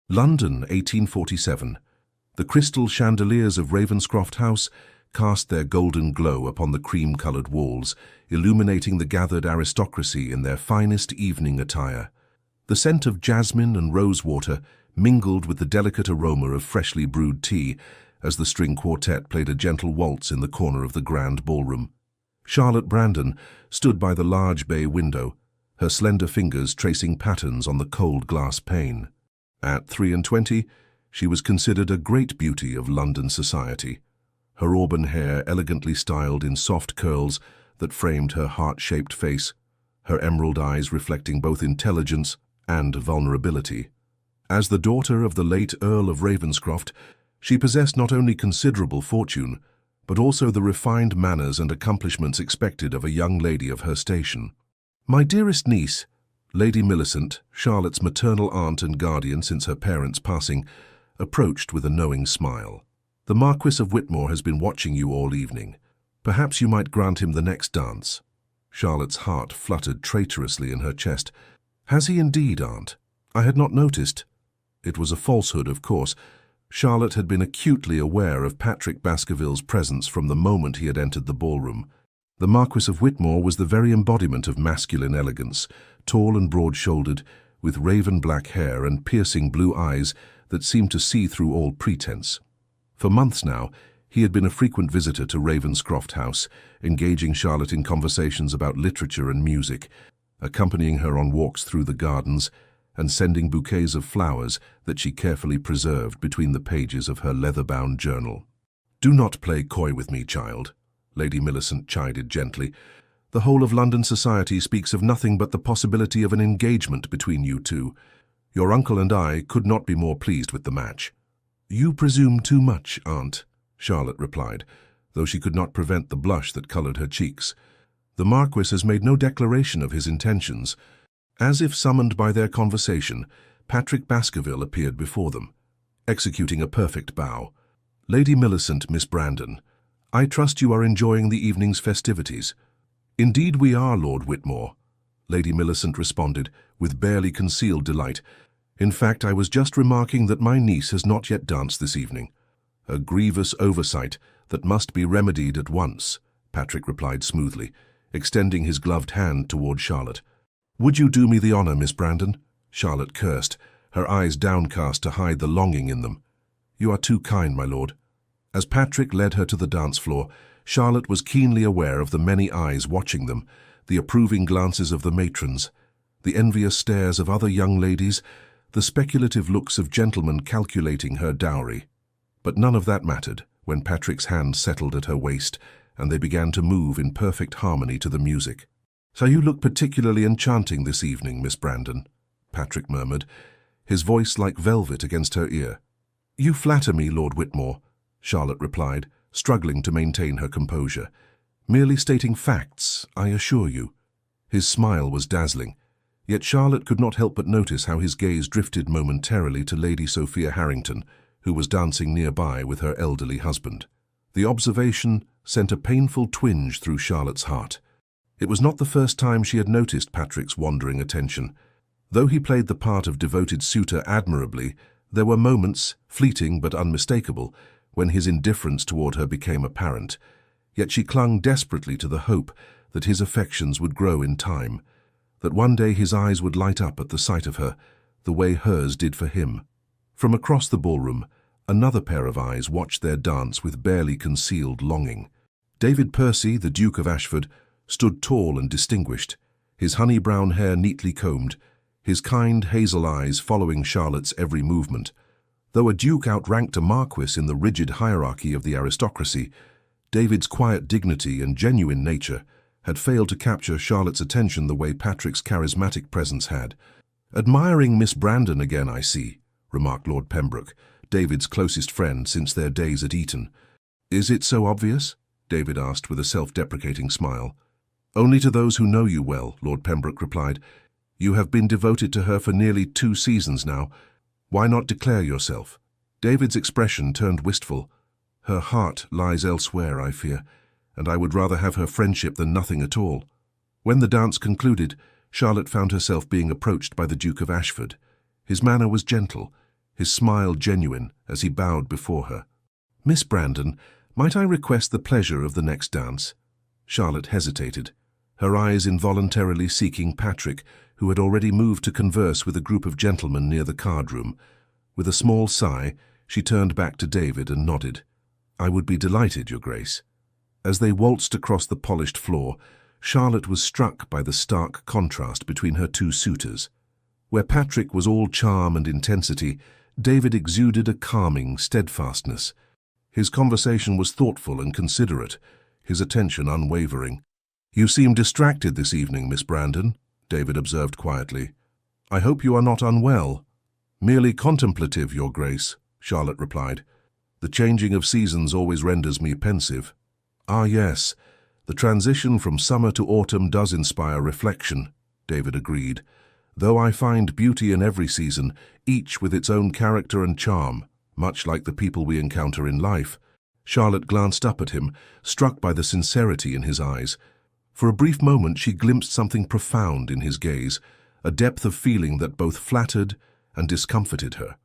London, 1847. The crystal chandeliers of Ravenscroft House cast their golden glow upon the cream-coloured walls, illuminating the gathered aristocracy in their finest evening attire. The scent of jasmine and rosewater mingled with the delicate aroma of freshly brewed tea as the string quartet played a gentle waltz in the corner of the grand ballroom. Charlotte Brandon stood by the large bay window, her slender fingers tracing patterns on the cold glass pane. At 23, she was considered a great beauty of London society, her auburn hair elegantly styled in soft curls that framed her heart-shaped face, her emerald eyes reflecting both intelligence and vulnerability. As the daughter of the late Earl of Ravenscroft, she possessed not only considerable fortune, but also the refined manners and accomplishments expected of a young lady of her station. "My dearest niece," Lady Millicent, Charlotte's maternal aunt and guardian since her parents' passing, approached with a knowing smile. "The Marquis of Whitmore has been watching you all evening. Perhaps you might grant him the next dance." Charlotte's heart fluttered traitorously in her chest. "Has he indeed, aunt? I had not noticed." It was a falsehood, of course. Charlotte had been acutely aware of Patrick Baskerville's presence from the moment he had entered the ballroom. The Marquis of Whitmore was the very embodiment of masculine elegance, tall and broad-shouldered, with raven-black hair and piercing blue eyes that seemed to see through all pretense. For months now, he had been a frequent visitor to Ravenscroft House, engaging Charlotte in conversations about literature and music, accompanying her on walks through the gardens, and sending bouquets of flowers that she carefully preserved between the pages of her leather-bound journal. "Do not play coy with me, child," Lady Millicent chided gently. "The whole of London society speaks of nothing but the possibility of an engagement between you two. Your uncle and I could not be more pleased with the match." "You presume too much, aunt," Charlotte replied, though she could not prevent the blush that coloured her cheeks. "The Marquis has made no declaration of his intentions." As if summoned by their conversation, Patrick Baskerville appeared before them, executing a perfect bow. "Lady Millicent, Miss Brandon, I trust you are enjoying the evening's festivities." "Indeed we are, Lord Whitmore," Lady Millicent responded, with barely concealed delight. "In fact, I was just remarking that my niece has not yet danced this evening." "A grievous oversight that must be remedied at once," Patrick replied smoothly, extending his gloved hand toward Charlotte. "Would you do me the honor, Miss Brandon?" Charlotte cursed, her eyes downcast to hide the longing in them. "You are too kind, my lord." As Patrick led her to the dance floor, Charlotte was keenly aware of the many eyes watching them, the approving glances of the matrons, the envious stares of other young ladies, the speculative looks of gentlemen calculating her dowry. But none of that mattered when Patrick's hand settled at her waist and they began to move in perfect harmony to the music. "So you look particularly enchanting this evening, Miss Brandon," Patrick murmured, his voice like velvet against her ear. "You flatter me, Lord Whitmore," Charlotte replied, struggling to maintain her composure. "Merely stating facts, I assure you." His smile was dazzling, yet Charlotte could not help but notice how his gaze drifted momentarily to Lady Sophia Harrington, who was dancing nearby with her elderly husband. The observation sent a painful twinge through Charlotte's heart. It was not the first time she had noticed Patrick's wandering attention. Though he played the part of devoted suitor admirably, there were moments, fleeting but unmistakable, when his indifference toward her became apparent. Yet she clung desperately to the hope that his affections would grow in time, that one day his eyes would light up at the sight of her, the way hers did for him. From across the ballroom, another pair of eyes watched their dance with barely concealed longing. David Percy, the Duke of Ashford, stood tall and distinguished, his honey-brown hair neatly combed, his kind hazel eyes following Charlotte's every movement. Though a duke outranked a marquis in the rigid hierarchy of the aristocracy, David's quiet dignity and genuine nature had failed to capture Charlotte's attention the way Patrick's charismatic presence had. "Admiring Miss Brandon again, I see," remarked Lord Pembroke, David's closest friend since their days at Eton. "Is it so obvious?" David asked with a self-deprecating smile. "Only to those who know you well," Lord Pembroke replied. "You have been devoted to her for nearly 2 seasons now. Why not declare yourself?" David's expression turned wistful. "Her heart lies elsewhere, I fear, and I would rather have her friendship than nothing at all." When the dance concluded, Charlotte found herself being approached by the Duke of Ashford. His manner was gentle, his smile genuine as he bowed before her. "Miss Brandon, might I request the pleasure of the next dance?" Charlotte hesitated, her eyes involuntarily seeking Patrick, who had already moved to converse with a group of gentlemen near the card-room. With a small sigh, she turned back to David and nodded. "I would be delighted, Your Grace." As they waltzed across the polished floor, Charlotte was struck by the stark contrast between her two suitors. Where Patrick was all charm and intensity, David exuded a calming steadfastness. His conversation was thoughtful and considerate, his attention unwavering. "You seem distracted this evening, Miss Brandon," David observed quietly. "I hope you are not unwell." "Merely contemplative, Your Grace," Charlotte replied. "The changing of seasons always renders me pensive." "Ah, yes, the transition from summer to autumn does inspire reflection," David agreed. "Though I find beauty in every season, each with its own character and charm, much like the people we encounter in life." Charlotte glanced up at him, struck by the sincerity in his eyes. For a brief moment she glimpsed something profound in his gaze, a depth of feeling that both flattered and discomfited her.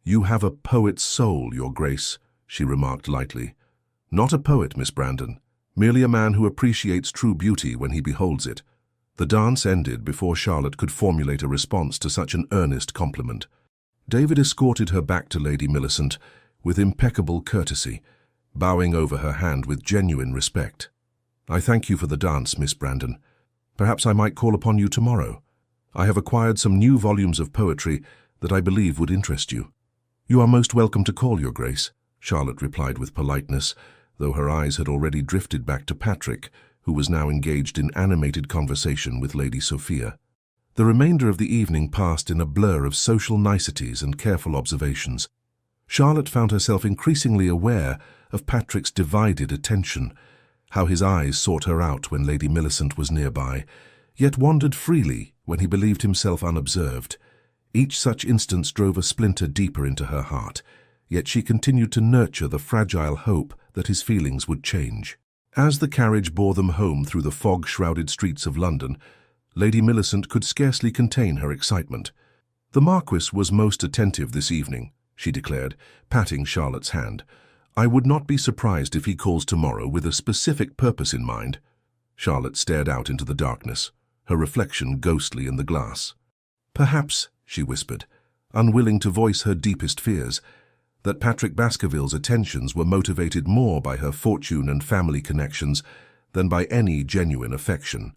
"You have a poet's soul, Your Grace," she remarked lightly. "Not a poet, Miss Brandon, merely a man who appreciates true beauty when he beholds it." The dance ended before Charlotte could formulate a response to such an earnest compliment. David escorted her back to Lady Millicent with impeccable courtesy, bowing over her hand with genuine respect. "I thank you for the dance, Miss Brandon. Perhaps I might call upon you tomorrow. I have acquired some new volumes of poetry that I believe would interest you." "You are most welcome to call, Your Grace," Charlotte replied with politeness, though her eyes had already drifted back to Patrick, who was now engaged in animated conversation with Lady Sophia. The remainder of the evening passed in a blur of social niceties and careful observations. Charlotte found herself increasingly aware of Patrick's divided attention, how his eyes sought her out when Lady Millicent was nearby, yet wandered freely when he believed himself unobserved. Each such instance drove a splinter deeper into her heart, yet she continued to nurture the fragile hope that his feelings would change. As the carriage bore them home through the fog-shrouded streets of London, Lady Millicent could scarcely contain her excitement. "The Marquis was most attentive this evening," she declared, patting Charlotte's hand. "I would not be surprised if he calls tomorrow with a specific purpose in mind." Charlotte stared out into the darkness, her reflection ghostly in the glass. "Perhaps," she whispered, unwilling to voice her deepest fears, that Patrick Baskerville's attentions were motivated more by her fortune and family connections than by any genuine affection.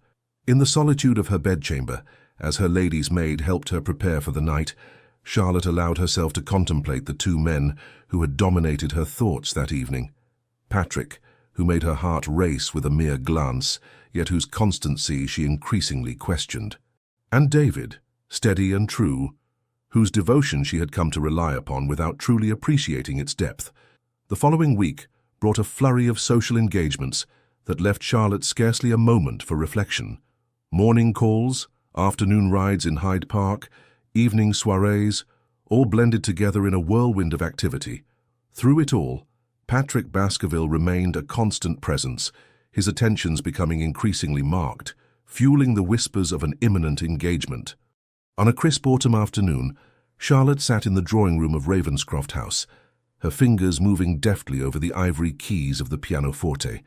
In the solitude of her bedchamber, as her lady's maid helped her prepare for the night, Charlotte allowed herself to contemplate the two men who had dominated her thoughts that evening. Patrick, who made her heart race with a mere glance, yet whose constancy she increasingly questioned. And David, steady and true, whose devotion she had come to rely upon without truly appreciating its depth. The following week brought a flurry of social engagements that left Charlotte scarcely a moment for reflection. Morning calls, afternoon rides in Hyde Park, evening soirees, all blended together in a whirlwind of activity. Through it all, Patrick Baskerville remained a constant presence, his attentions becoming increasingly marked, fueling the whispers of an imminent engagement. On a crisp autumn afternoon, Charlotte sat in the drawing-room of Ravenscroft House, her fingers moving deftly over the ivory keys of the pianoforte.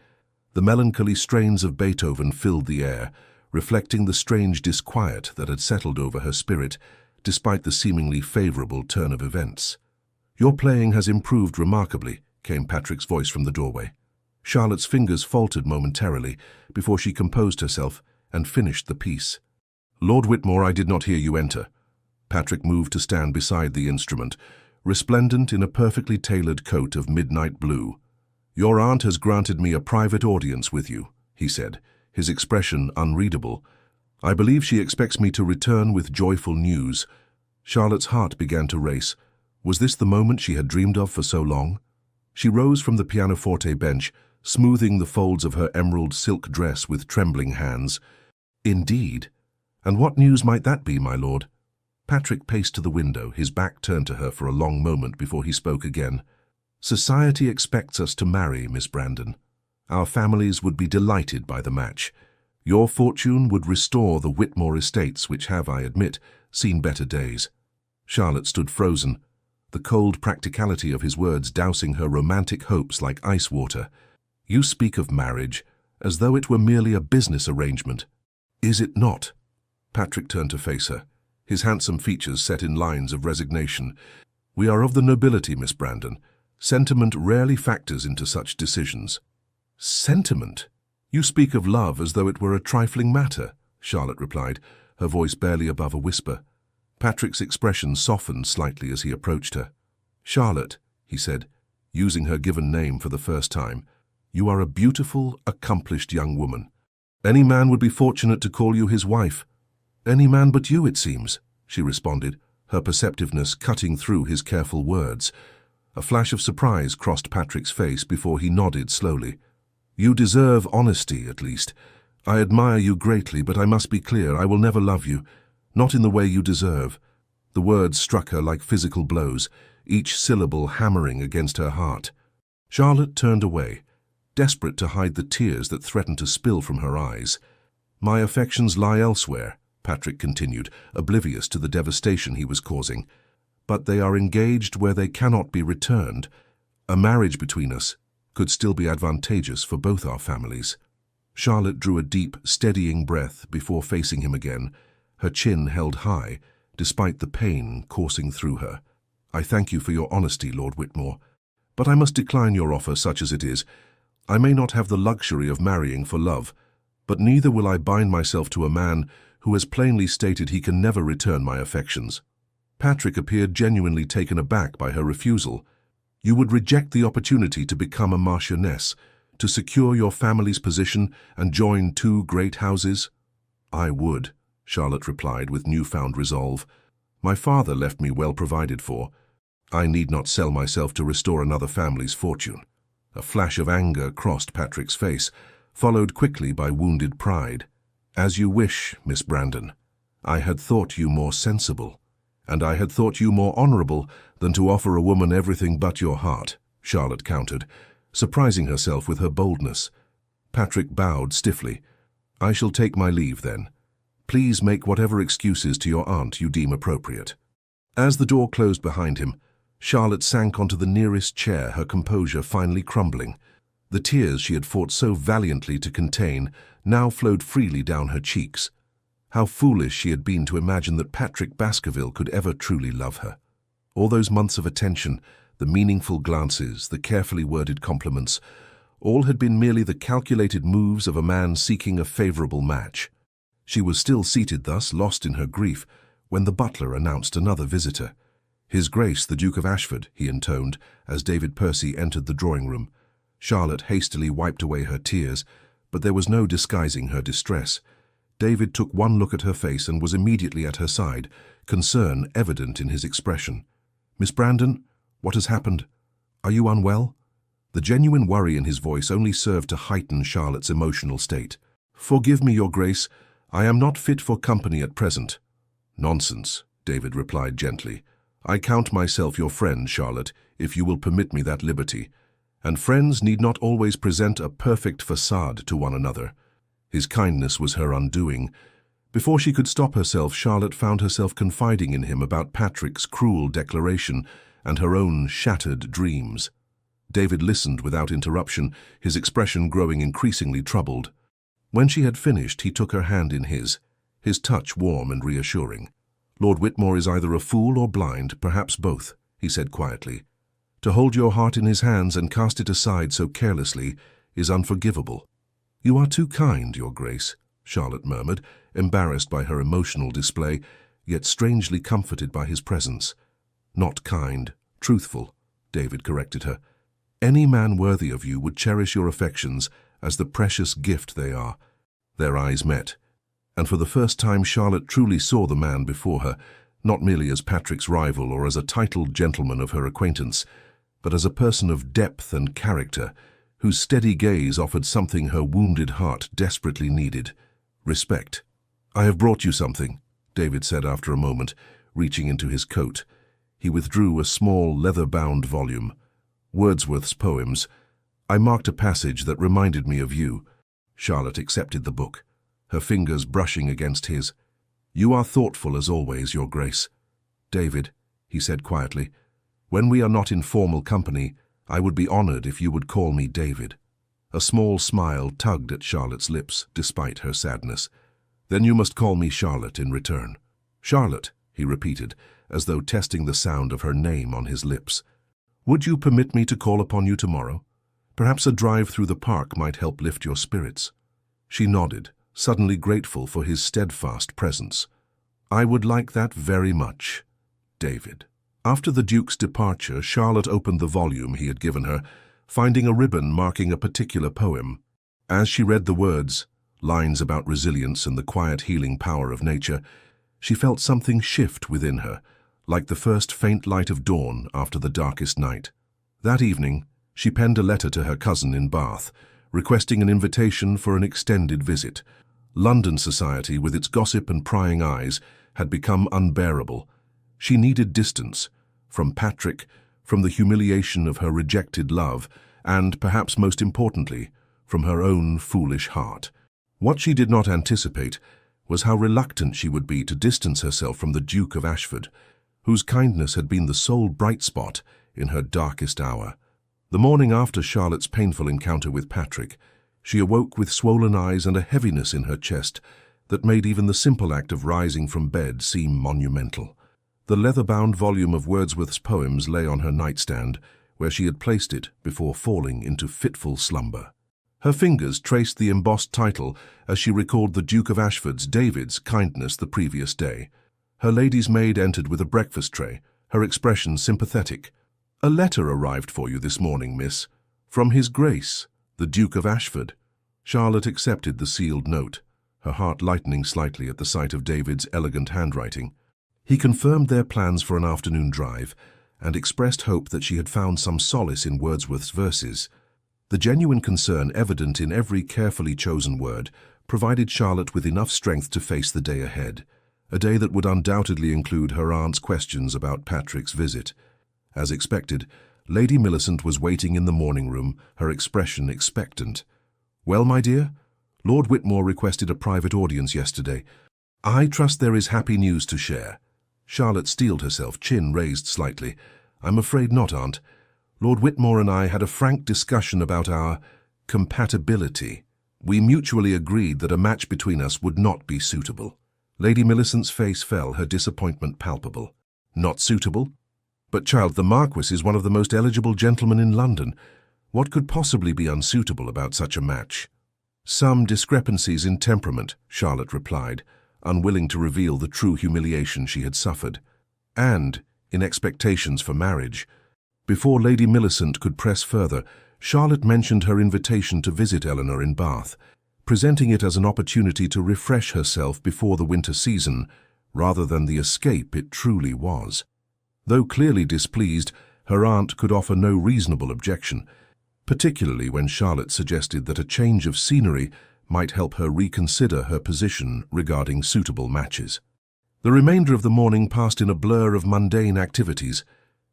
The melancholy strains of Beethoven filled the air, reflecting the strange disquiet that had settled over her spirit, despite the seemingly favorable turn of events. "Your playing has improved remarkably," came Patrick's voice from the doorway. Charlotte's fingers faltered momentarily before she composed herself and finished the piece. "Lord Whitmore, I did not hear you enter." Patrick moved to stand beside the instrument, resplendent in a perfectly tailored coat of midnight blue. "Your aunt has granted me a private audience with you," he said, his expression unreadable. "I believe she expects me to return with joyful news." Charlotte's heart began to race. Was this the moment she had dreamed of for so long? She rose from the pianoforte bench, smoothing the folds of her emerald silk dress with trembling hands. "Indeed? And what news might that be, my lord?" Patrick paced to the window, his back turned to her for a long moment before he spoke again. "Society expects us to marry, Miss Brandon. Our families would be delighted by the match. Your fortune would restore the Whitmore estates which have, I admit, seen better days." Charlotte stood frozen. the cold practicality of his words dousing her romantic hopes like ice water. "You speak of marriage as though it were merely a business arrangement. Is it not?" Patrick turned to face her, his handsome features set in lines of resignation. "We are of the nobility, Miss Brandon. Sentiment rarely factors into such decisions." "Sentiment? You speak of love as though it were a trifling matter," Charlotte replied, her voice barely above a whisper. Patrick's expression softened slightly as he approached her. "Charlotte," he said, using her given name for the first time, "you are a beautiful, accomplished young woman. Any man would be fortunate to call you his wife." "Any man but you, it seems," she responded, her perceptiveness cutting through his careful words. A flash of surprise crossed Patrick's face before he nodded slowly. "You deserve honesty, at least. I admire you greatly, but I must be clear, I will never love you, not in the way you deserve." The words struck her like physical blows, each syllable hammering against her heart. Charlotte turned away, desperate to hide the tears that threatened to spill from her eyes. "My affections lie elsewhere," Patrick continued, oblivious to the devastation he was causing. "But they are engaged where they cannot be returned. A marriage between us could still be advantageous for both our families." Charlotte drew a deep, steadying breath before facing him again, her chin held high, despite the pain coursing through her. "I thank you for your honesty, Lord Whitmore, but I must decline your offer such as it is. I may not have the luxury of marrying for love, but neither will I bind myself to a man who has plainly stated he can never return my affections." Patrick appeared genuinely taken aback by her refusal. "You would reject the opportunity to become a marchioness, to secure your family's position and join two great houses?" "I would," Charlotte replied with newfound resolve. "My father left me well provided for. I need not sell myself to restore another family's fortune." A flash of anger crossed Patrick's face, followed quickly by wounded pride. "As you wish, Miss Brandon. I had thought you more sensible, and I had thought you more honorable than to offer a woman everything but your heart," Charlotte countered, surprising herself with her boldness. Patrick bowed stiffly. "I shall take my leave, then. Please make whatever excuses to your aunt you deem appropriate." As the door closed behind him, Charlotte sank onto the nearest chair, her composure finally crumbling. The tears she had fought so valiantly to contain now flowed freely down her cheeks. How foolish she had been to imagine that Patrick Baskerville could ever truly love her. All those months of attention, the meaningful glances, the carefully worded compliments, all had been merely the calculated moves of a man seeking a favorable match. She was still seated thus, lost in her grief, when the butler announced another visitor. "His Grace, the Duke of Ashford," he intoned, as David Percy entered the drawing-room. Charlotte hastily wiped away her tears, but there was no disguising her distress. David took one look at her face and was immediately at her side, concern evident in his expression. "Miss Brandon, what has happened? Are you unwell?" The genuine worry in his voice only served to heighten Charlotte's emotional state. "Forgive me, Your Grace. I am not fit for company at present." "Nonsense," David replied gently. "I count myself your friend, Charlotte, if you will permit me that liberty. And friends need not always present a perfect facade to one another." His kindness was her undoing. Before she could stop herself, Charlotte found herself confiding in him about Patrick's cruel declaration and her own shattered dreams. David listened without interruption, his expression growing increasingly troubled. When she had finished, he took her hand in his touch warm and reassuring. "Lord Whitmore is either a fool or blind, perhaps both," he said quietly. "To hold your heart in his hands and cast it aside so carelessly is unforgivable." "You are too kind, Your Grace," Charlotte murmured, embarrassed by her emotional display, yet strangely comforted by his presence. "Not kind, truthful," David corrected her. "Any man worthy of you would cherish your affections as the precious gift they are." Their eyes met, and for the first time Charlotte truly saw the man before her, not merely as Patrick's rival or as a titled gentleman of her acquaintance, but as a person of depth and character, whose steady gaze offered something her wounded heart desperately needed: respect. "I have brought you something," David said after a moment, reaching into his coat. He withdrew a small, leather-bound volume. "Wordsworth's poems. I marked a passage that reminded me of you." Charlotte accepted the book, her fingers brushing against his. "You are thoughtful as always, Your Grace." "David," he said quietly, When we are not in formal company, I would be honored if you would call me David." A small smile tugged at Charlotte's lips, despite her sadness. "Then you must call me Charlotte in return." "Charlotte," he repeated, as though testing the sound of her name on his lips. "Would you permit me to call upon you tomorrow? Perhaps a drive through the park might help lift your spirits." She nodded, suddenly grateful for his steadfast presence. "I would like that very much, David." After the Duke's departure, Charlotte opened the volume he had given her, finding a ribbon marking a particular poem. As she read the words, lines about resilience and the quiet healing power of nature, she felt something shift within her, like the first faint light of dawn after the darkest night. That evening, she penned a letter to her cousin in Bath, requesting an invitation for an extended visit. London society, with its gossip and prying eyes, had become unbearable. She needed distance, from Patrick, from the humiliation of her rejected love, and, perhaps most importantly, from her own foolish heart. What she did not anticipate was how reluctant she would be to distance herself from the Duke of Ashford, whose kindness had been the sole bright spot in her darkest hour. The morning after Charlotte's painful encounter with Patrick, she awoke with swollen eyes and a heaviness in her chest that made even the simple act of rising from bed seem monumental. The leather-bound volume of Wordsworth's poems lay on her nightstand, where she had placed it before falling into fitful slumber. Her fingers traced the embossed title as she recalled the Duke of Ashford's, David's, kindness the previous day. Her lady's maid entered with a breakfast tray, her expression sympathetic. "A letter arrived for you this morning, miss, from His Grace, the Duke of Ashford." Charlotte accepted the sealed note, her heart lightening slightly at the sight of David's elegant handwriting. He confirmed their plans for an afternoon drive and expressed hope that she had found some solace in Wordsworth's verses. The genuine concern evident in every carefully chosen word provided Charlotte with enough strength to face the day ahead, a day that would undoubtedly include her aunt's questions about Patrick's visit. As expected, Lady Millicent was waiting in the morning room, her expression expectant. "Well, my dear, Lord Whitmore requested a private audience yesterday. I trust there is happy news to share." Charlotte steeled herself, chin raised slightly. "I'm afraid not, Aunt. Lord Whitmore and I had a frank discussion about our compatibility. We mutually agreed that a match between us would not be suitable." Lady Millicent's face fell, her disappointment palpable. "Not suitable? But, child, the Marquis is one of the most eligible gentlemen in London. What could possibly be unsuitable about such a match?" "Some discrepancies in temperament," Charlotte replied, unwilling to reveal the true humiliation she had suffered. "And in expectations for marriage." Before Lady Millicent could press further, Charlotte mentioned her invitation to visit Eleanor in Bath, presenting it as an opportunity to refresh herself before the winter season, rather than the escape it truly was. Though clearly displeased, her aunt could offer no reasonable objection, particularly when Charlotte suggested that a change of scenery might help her reconsider her position regarding suitable matches. The remainder of the morning passed in a blur of mundane activities: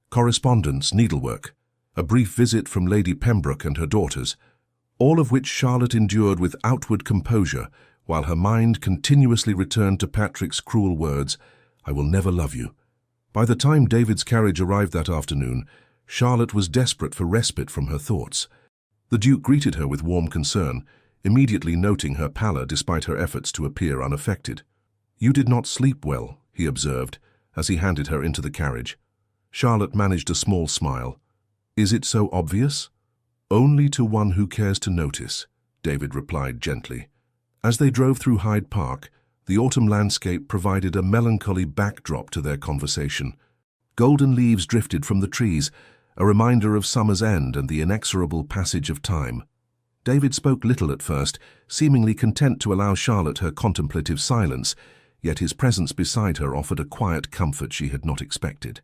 correspondence, needlework, a brief visit from Lady Pembroke and her daughters, all of which Charlotte endured with outward composure, while her mind continuously returned to Patrick's cruel words, "I will never love you." By the time David's carriage arrived that afternoon, Charlotte was desperate for respite from her thoughts. The Duke greeted her with warm concern, immediately noting her pallor despite her efforts to appear unaffected. "You did not sleep well," he observed, as he handed her into the carriage. Charlotte managed a small smile. "Is it so obvious?" "Only to one who cares to notice," David replied gently. As they drove through Hyde Park, the autumn landscape provided a melancholy backdrop to their conversation. Golden leaves drifted from the trees, a reminder of summer's end and the inexorable passage of time. David spoke little at first, seemingly content to allow Charlotte her contemplative silence, yet his presence beside her offered a quiet comfort she had not expected.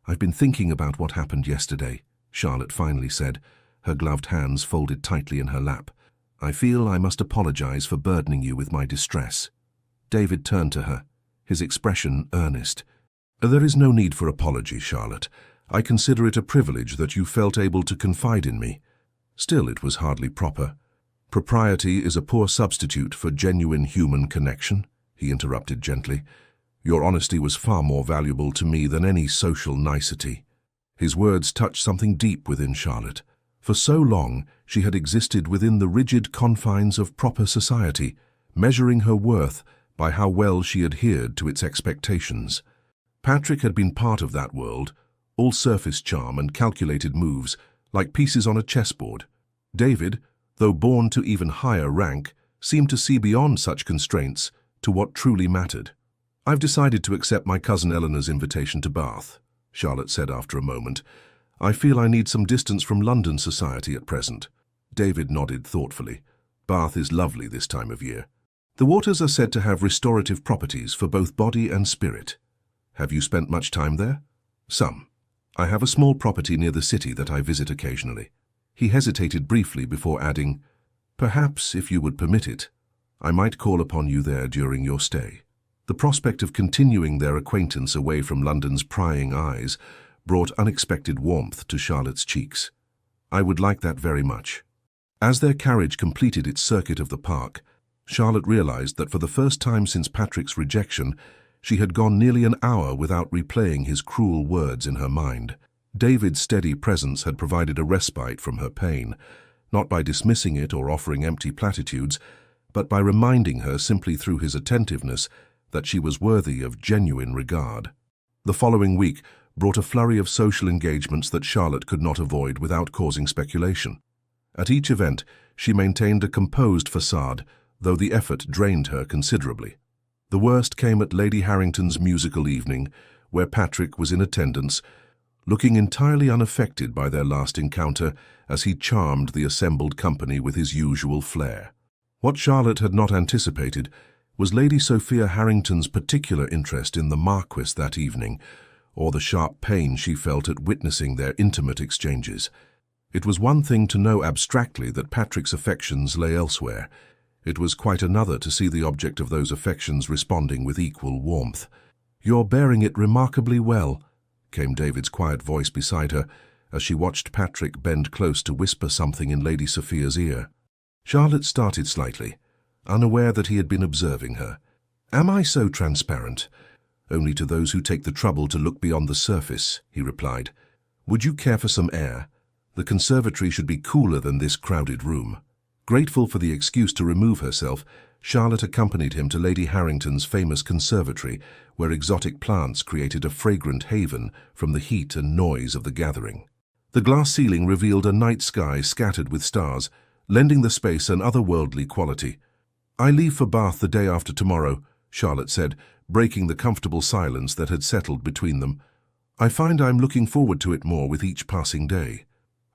"I've been thinking about what happened yesterday," Charlotte finally said, her gloved hands folded tightly in her lap. "I feel I must apologize for burdening you with my distress." David turned to her, his expression earnest. "There is no need for apology, Charlotte. I consider it a privilege that you felt able to confide in me. Still, it was hardly proper. Propriety is a poor substitute for genuine human connection," he interrupted gently. "Your honesty was far more valuable to me than any social nicety." His words touched something deep within Charlotte. For so long, she had existed within the rigid confines of proper society, measuring her worth by how well she adhered to its expectations. Patrick had been part of that world, all surface charm and calculated moves, like pieces on a chessboard. David, though born to even higher rank, seemed to see beyond such constraints to what truly mattered. "I've decided to accept my cousin Eleanor's invitation to Bath," Charlotte said after a moment. "I feel I need some distance from London society at present." David nodded thoughtfully. Bath is lovely this time of year. The waters are said to have restorative properties for both body and spirit. Have you spent much time there? Some. I have a small property near the city that I visit occasionally. He hesitated briefly before adding, "Perhaps, if you would permit it, I might call upon you there during your stay." The prospect of continuing their acquaintance away from London's prying eyes brought unexpected warmth to Charlotte's cheeks. "I would like that very much." As their carriage completed its circuit of the park, Charlotte realized that for the first time since Patrick's rejection, she had gone nearly an hour without replaying his cruel words in her mind. David's steady presence had provided a respite from her pain, not by dismissing it or offering empty platitudes, but by reminding her simply through his attentiveness that she was worthy of genuine regard. The following week brought a flurry of social engagements that Charlotte could not avoid without causing speculation. At each event, she maintained a composed facade, though the effort drained her considerably. The worst came at Lady Harrington's musical evening, where Patrick was in attendance, looking entirely unaffected by their last encounter as he charmed the assembled company with his usual flair. What Charlotte had not anticipated was Lady Sophia Harrington's particular interest in the Marquis that evening, or the sharp pain she felt at witnessing their intimate exchanges. It was one thing to know abstractly that Patrick's affections lay elsewhere. It was quite another to see the object of those affections responding with equal warmth. "You're bearing it remarkably well," came David's quiet voice beside her, as she watched Patrick bend close to whisper something in Lady Sophia's ear. Charlotte started slightly, unaware that he had been observing her. "Am I so transparent?" "Only to those who take the trouble to look beyond the surface," he replied. "Would you care for some air? The conservatory should be cooler than this crowded room." Grateful for the excuse to remove herself, Charlotte accompanied him to Lady Harrington's famous conservatory, where exotic plants created a fragrant haven from the heat and noise of the gathering. The glass ceiling revealed a night sky scattered with stars, lending the space an otherworldly quality. "I leave for Bath the day after tomorrow," Charlotte said, breaking the comfortable silence that had settled between them. "I find I'm looking forward to it more with each passing day."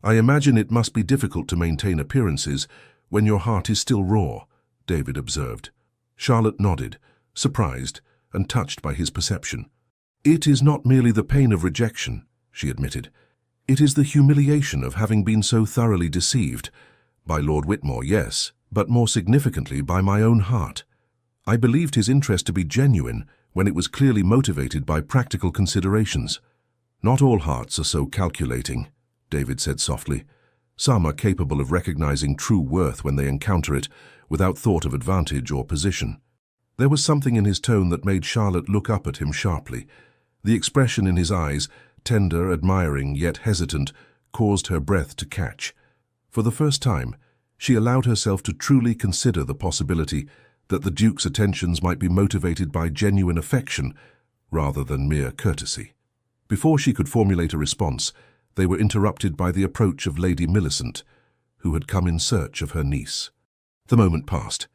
"I imagine it must be difficult to maintain appearances when your heart is still raw," David observed. Charlotte nodded, surprised and touched by his perception. "It is not merely the pain of rejection," she admitted. "It is the humiliation of having been so thoroughly deceived. By Lord Whitmore, yes, but more significantly by my own heart. I believed his interest to be genuine when it was clearly motivated by practical considerations." "Not all hearts are so calculating," David said softly. "Some are capable of recognizing true worth when they encounter it, without thought of advantage or position." There was something in his tone that made Charlotte look up at him sharply. The expression in his eyes, tender, admiring, yet hesitant, caused her breath to catch. For the first time, she allowed herself to truly consider the possibility that the Duke's attentions might be motivated by genuine affection rather than mere courtesy. Before she could formulate a response, they were interrupted by the approach of Lady Millicent, who had come in search of her niece. The moment passed,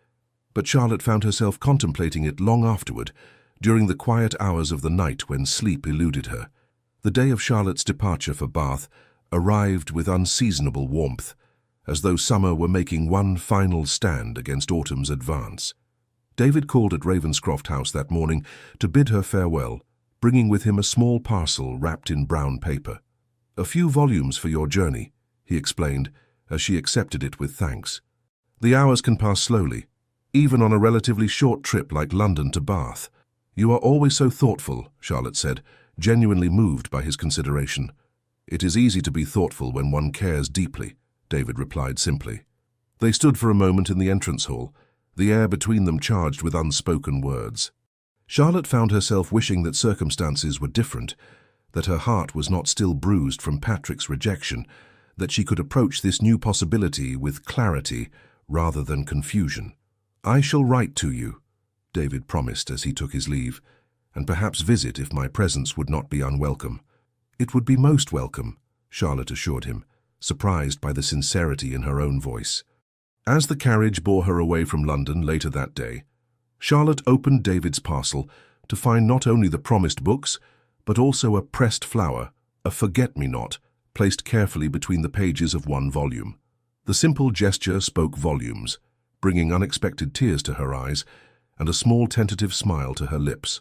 but Charlotte found herself contemplating it long afterward, during the quiet hours of the night when sleep eluded her. The day of Charlotte's departure for Bath arrived with unseasonable warmth, as though summer were making one final stand against autumn's advance. David called at Ravenscroft House that morning to bid her farewell, bringing with him a small parcel wrapped in brown paper. "A few volumes for your journey," he explained, as she accepted it with thanks. "The hours can pass slowly, even on a relatively short trip like London to Bath." "You are always so thoughtful," Charlotte said, genuinely moved by his consideration. "It is easy to be thoughtful when one cares deeply," David replied simply. They stood for a moment in the entrance hall, the air between them charged with unspoken words. Charlotte found herself wishing that circumstances were different, that her heart was not still bruised from Patrick's rejection, that she could approach this new possibility with clarity rather than confusion. "I shall write to you," David promised as he took his leave, "and perhaps visit if my presence would not be unwelcome." "It would be most welcome," Charlotte assured him, surprised by the sincerity in her own voice. As the carriage bore her away from London later that day, Charlotte opened David's parcel to find not only the promised books, but also a pressed flower, a forget-me-not, placed carefully between the pages of one volume. The simple gesture spoke volumes, bringing unexpected tears to her eyes and a small tentative smile to her lips.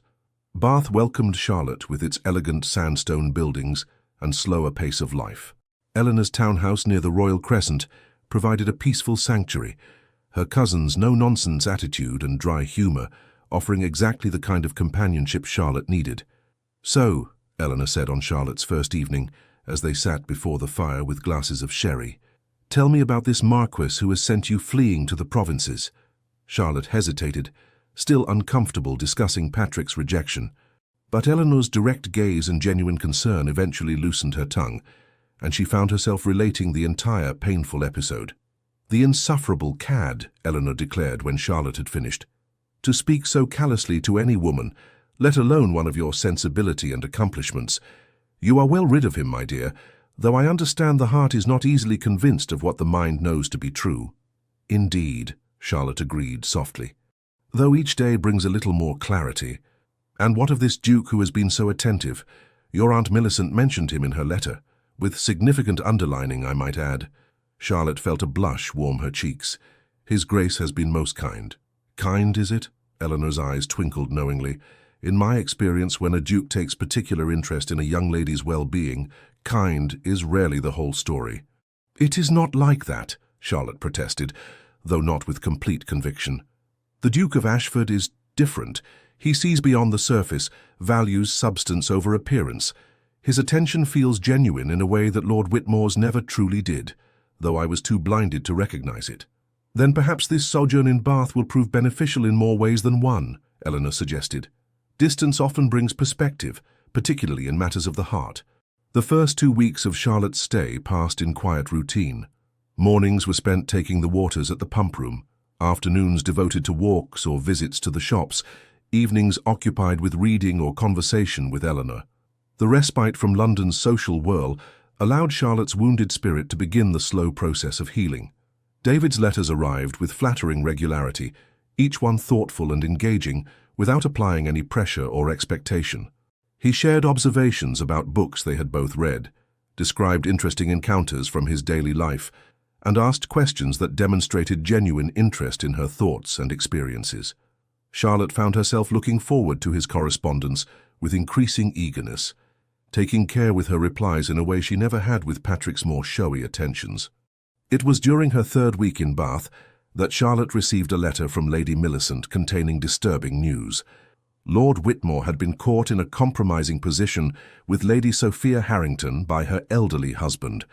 Bath welcomed Charlotte with its elegant sandstone buildings and slower pace of life. Eleanor's townhouse near the Royal Crescent provided a peaceful sanctuary, her cousin's no-nonsense attitude and dry humor offering exactly the kind of companionship Charlotte needed. "So," Eleanor said on Charlotte's first evening, as they sat before the fire with glasses of sherry, "tell me about this Marquis who has sent you fleeing to the provinces." Charlotte hesitated, still uncomfortable discussing Patrick's rejection. But Eleanor's direct gaze and genuine concern eventually loosened her tongue, and she found herself relating the entire painful episode. "The insufferable cad," Eleanor declared when Charlotte had finished. "To speak so callously to any woman, let alone one of your sensibility and accomplishments. You are well rid of him, my dear, though I understand the heart is not easily convinced of what the mind knows to be true." "Indeed," Charlotte agreed softly, "though each day brings a little more clarity. And what of this Duke who has been so attentive? Your Aunt Millicent mentioned him in her letter, with significant underlining, I might add." Charlotte felt a blush warm her cheeks. "His Grace has been most kind." "Kind, is it?" Eleanor's eyes twinkled knowingly. "In my experience, when a duke takes particular interest in a young lady's well-being, kind is rarely the whole story." "It is not like that," Charlotte protested, though not with complete conviction. "The Duke of Ashford is different. He sees beyond the surface, values substance over appearance. His attention feels genuine in a way that Lord Whitmore's never truly did, though I was too blinded to recognize it." "Then perhaps this sojourn in Bath will prove beneficial in more ways than one," Eleanor suggested. "Distance often brings perspective, particularly in matters of the heart." The first 2 weeks of Charlotte's stay passed in quiet routine. Mornings were spent taking the waters at the pump room, afternoons devoted to walks or visits to the shops, evenings occupied with reading or conversation with Eleanor. The respite from London's social whirl allowed Charlotte's wounded spirit to begin the slow process of healing. David's letters arrived with flattering regularity, each one thoughtful and engaging, without applying any pressure or expectation. He shared observations about books they had both read, described interesting encounters from his daily life, and asked questions that demonstrated genuine interest in her thoughts and experiences. Charlotte found herself looking forward to his correspondence with increasing eagerness, taking care with her replies in a way she never had with Patrick's more showy attentions. It was during her 3rd week in Bath that Charlotte received a letter from Lady Millicent containing disturbing news. Lord Whitmore had been caught in a compromising position with Lady Sophia Harrington by her elderly husband.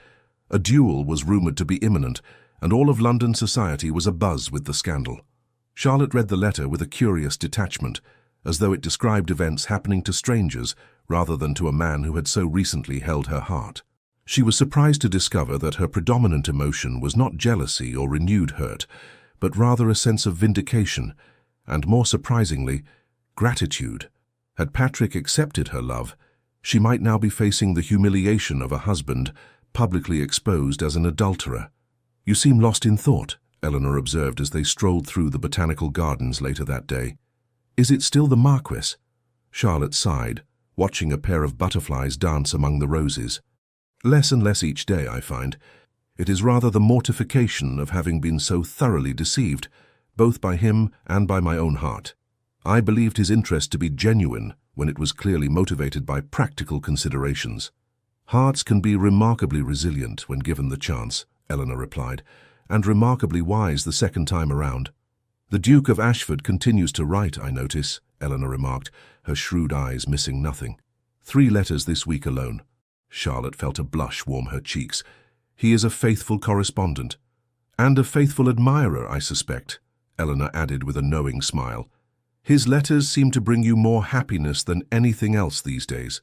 A duel was rumoured to be imminent, and all of London society was abuzz with the scandal. Charlotte read the letter with a curious detachment, as though it described events happening to strangers rather than to a man who had so recently held her heart. She was surprised to discover that her predominant emotion was not jealousy or renewed hurt, but rather a sense of vindication, and more surprisingly, gratitude. Had Patrick accepted her love, she might now be facing the humiliation of a husband publicly exposed as an adulterer. "You seem lost in thought," Eleanor observed as they strolled through the botanical gardens later that day. "Is it still the Marquis?" Charlotte sighed, watching a pair of butterflies dance among the roses. "Less and less each day, I find. It is rather the mortification of having been so thoroughly deceived, both by him and by my own heart. I believed his interest to be genuine when it was clearly motivated by practical considerations." "Hearts can be remarkably resilient when given the chance," Eleanor replied, "and remarkably wise the second time around." "The Duke of Ashford continues to write, I notice," Eleanor remarked, her shrewd eyes missing nothing. 3 letters this week alone." Charlotte felt a blush warm her cheeks. "He is a faithful correspondent." "And a faithful admirer, I suspect," Eleanor added with a knowing smile. "His letters seem to bring you more happiness than anything else these days."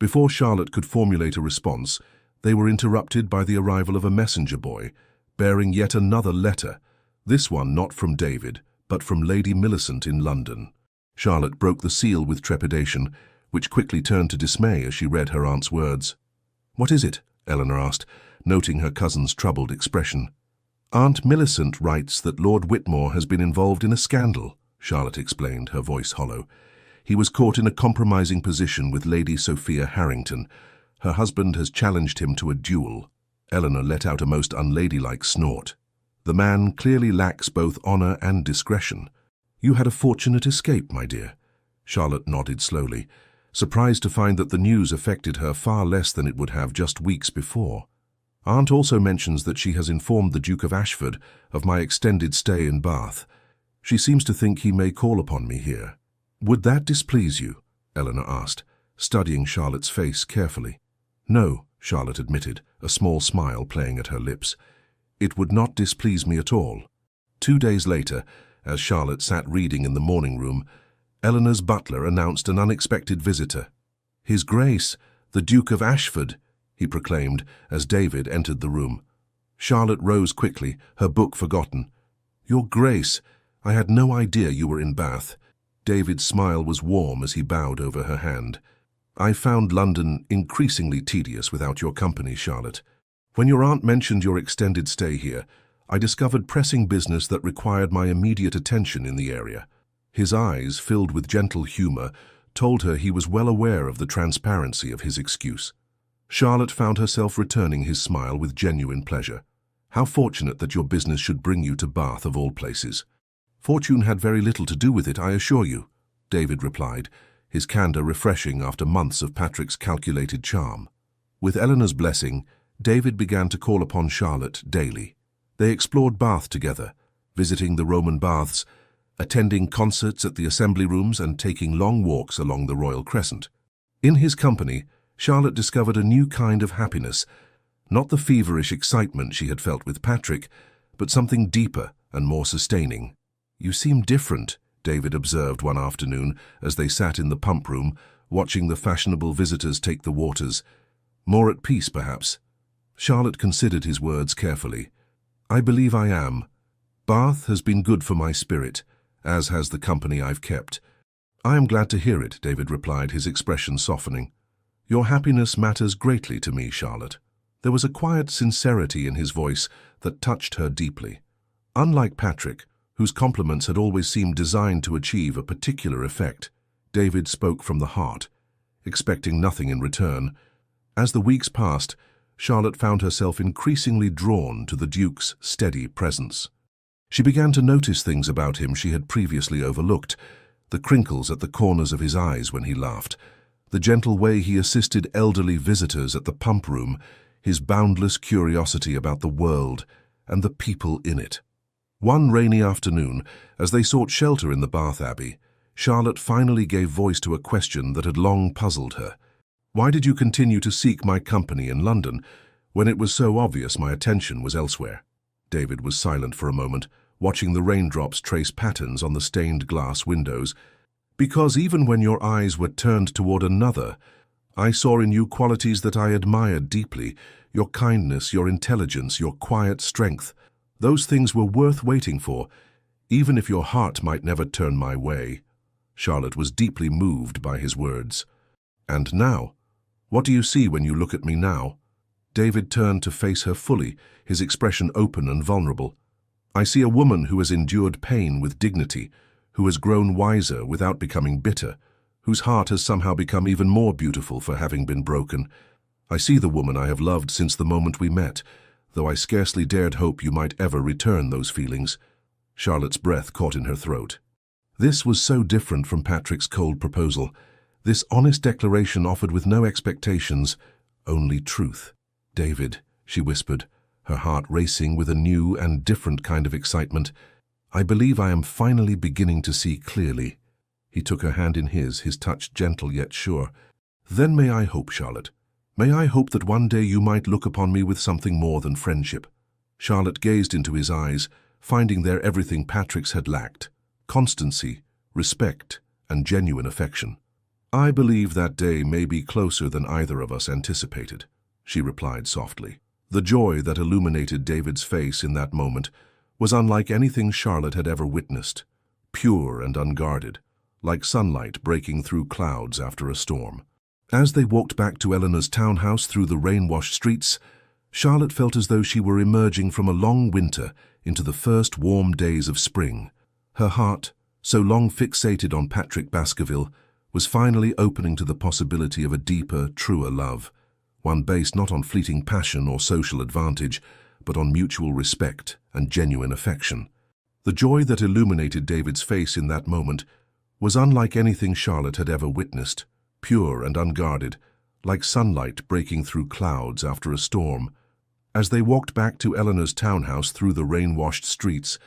Before Charlotte could formulate a response, they were interrupted by the arrival of a messenger boy, bearing yet another letter, this one not from David, but from Lady Millicent in London. Charlotte broke the seal with trepidation, which quickly turned to dismay as she read her aunt's words. "What is it?" Eleanor asked, noting her cousin's troubled expression. "Aunt Millicent writes that Lord Whitmore has been involved in a scandal," Charlotte explained, her voice hollow. "He was caught in a compromising position with Lady Sophia Harrington. Her husband has challenged him to a duel." Eleanor let out a most unladylike snort. "The man clearly lacks both honor and discretion. You had a fortunate escape, my dear." Charlotte nodded slowly, surprised to find that the news affected her far less than it would have just weeks before. "Aunt also mentions that she has informed the Duke of Ashford of my extended stay in Bath. She seems to think he may call upon me here." "Would that displease you?" Eleanor asked, studying Charlotte's face carefully. "No," Charlotte admitted, a small smile playing at her lips. "It would not displease me at all." 2 days later, as Charlotte sat reading in the morning room, Eleanor's butler announced an unexpected visitor. "His Grace, the Duke of Ashford," he proclaimed as David entered the room. Charlotte rose quickly, her book forgotten. "Your Grace, I had no idea you were in Bath." David's smile was warm as he bowed over her hand. "I found London increasingly tedious without your company, Charlotte. When your aunt mentioned your extended stay here, I discovered pressing business that required my immediate attention in the area." His eyes, filled with gentle humor, told her he was well aware of the transparency of his excuse. Charlotte found herself returning his smile with genuine pleasure. "How fortunate that your business should bring you to Bath of all places." "Fortune had very little to do with it, I assure you," David replied, his candor refreshing after months of Patrick's calculated charm. With Eleanor's blessing, David began to call upon Charlotte daily. They explored Bath together, visiting the Roman baths, attending concerts at the assembly rooms and taking long walks along the Royal Crescent. In his company, Charlotte discovered a new kind of happiness, not the feverish excitement she had felt with Patrick, but something deeper and more sustaining. "You seem different," David observed one afternoon as they sat in the pump room, watching the fashionable visitors take the waters. "More at peace, perhaps." Charlotte considered his words carefully. "I believe I am. Bath has been good for my spirit, as has the company I've kept." "I am glad to hear it," David replied, his expression softening. "Your happiness matters greatly to me, Charlotte." There was a quiet sincerity in his voice that touched her deeply. Unlike Patrick, whose compliments had always seemed designed to achieve a particular effect, David spoke from the heart, expecting nothing in return. As the weeks passed, Charlotte found herself increasingly drawn to the Duke's steady presence. She began to notice things about him she had previously overlooked: the crinkles at the corners of his eyes when he laughed, the gentle way he assisted elderly visitors at the pump room, his boundless curiosity about the world and the people in it. One rainy afternoon, as they sought shelter in the Bath Abbey, Charlotte finally gave voice to a question that had long puzzled her. "Why did you continue to seek my company in London, when it was so obvious my attention was elsewhere?" David was silent for a moment, watching the raindrops trace patterns on the stained glass windows. "Because even when your eyes were turned toward another, I saw in you qualities that I admired deeply: your kindness, your intelligence, your quiet strength. Those things were worth waiting for, even if your heart might never turn my way." Charlotte was deeply moved by his words. "And now? What do you see when you look at me now?" David turned to face her fully, his expression open and vulnerable. "I see a woman who has endured pain with dignity, who has grown wiser without becoming bitter, whose heart has somehow become even more beautiful for having been broken. I see the woman I have loved since the moment we met, though I scarcely dared hope you might ever return those feelings." Charlotte's breath caught in her throat. This was so different from Patrick's cold proposal. This honest declaration offered with no expectations, only truth. "David," she whispered, her heart racing with a new and different kind of excitement, "I believe I am finally beginning to see clearly." He took her hand in his touch gentle yet sure. "Then may I hope, Charlotte, may I hope that one day you might look upon me with something more than friendship?" Charlotte gazed into his eyes, finding there everything Patrick's had lacked: constancy, respect, and genuine affection. "I believe that day may be closer than either of us anticipated," she replied softly. The joy that illuminated David's face in that moment was unlike anything Charlotte had ever witnessed, pure and unguarded, like sunlight breaking through clouds after a storm. As they walked back to Eleanor's townhouse through the rain-washed streets, Charlotte felt as though she were emerging from a long winter into the first warm days of spring. Her heart, so long fixated on Patrick Baskerville, was finally opening to the possibility of a deeper, truer love, one based not on fleeting passion or social advantage, but on mutual respect and genuine affection. The joy that illuminated David's face in that moment was unlike anything Charlotte had ever witnessed, pure and unguarded, like sunlight breaking through clouds after a storm. As they walked back to Eleanor's townhouse through the rain-washed streets,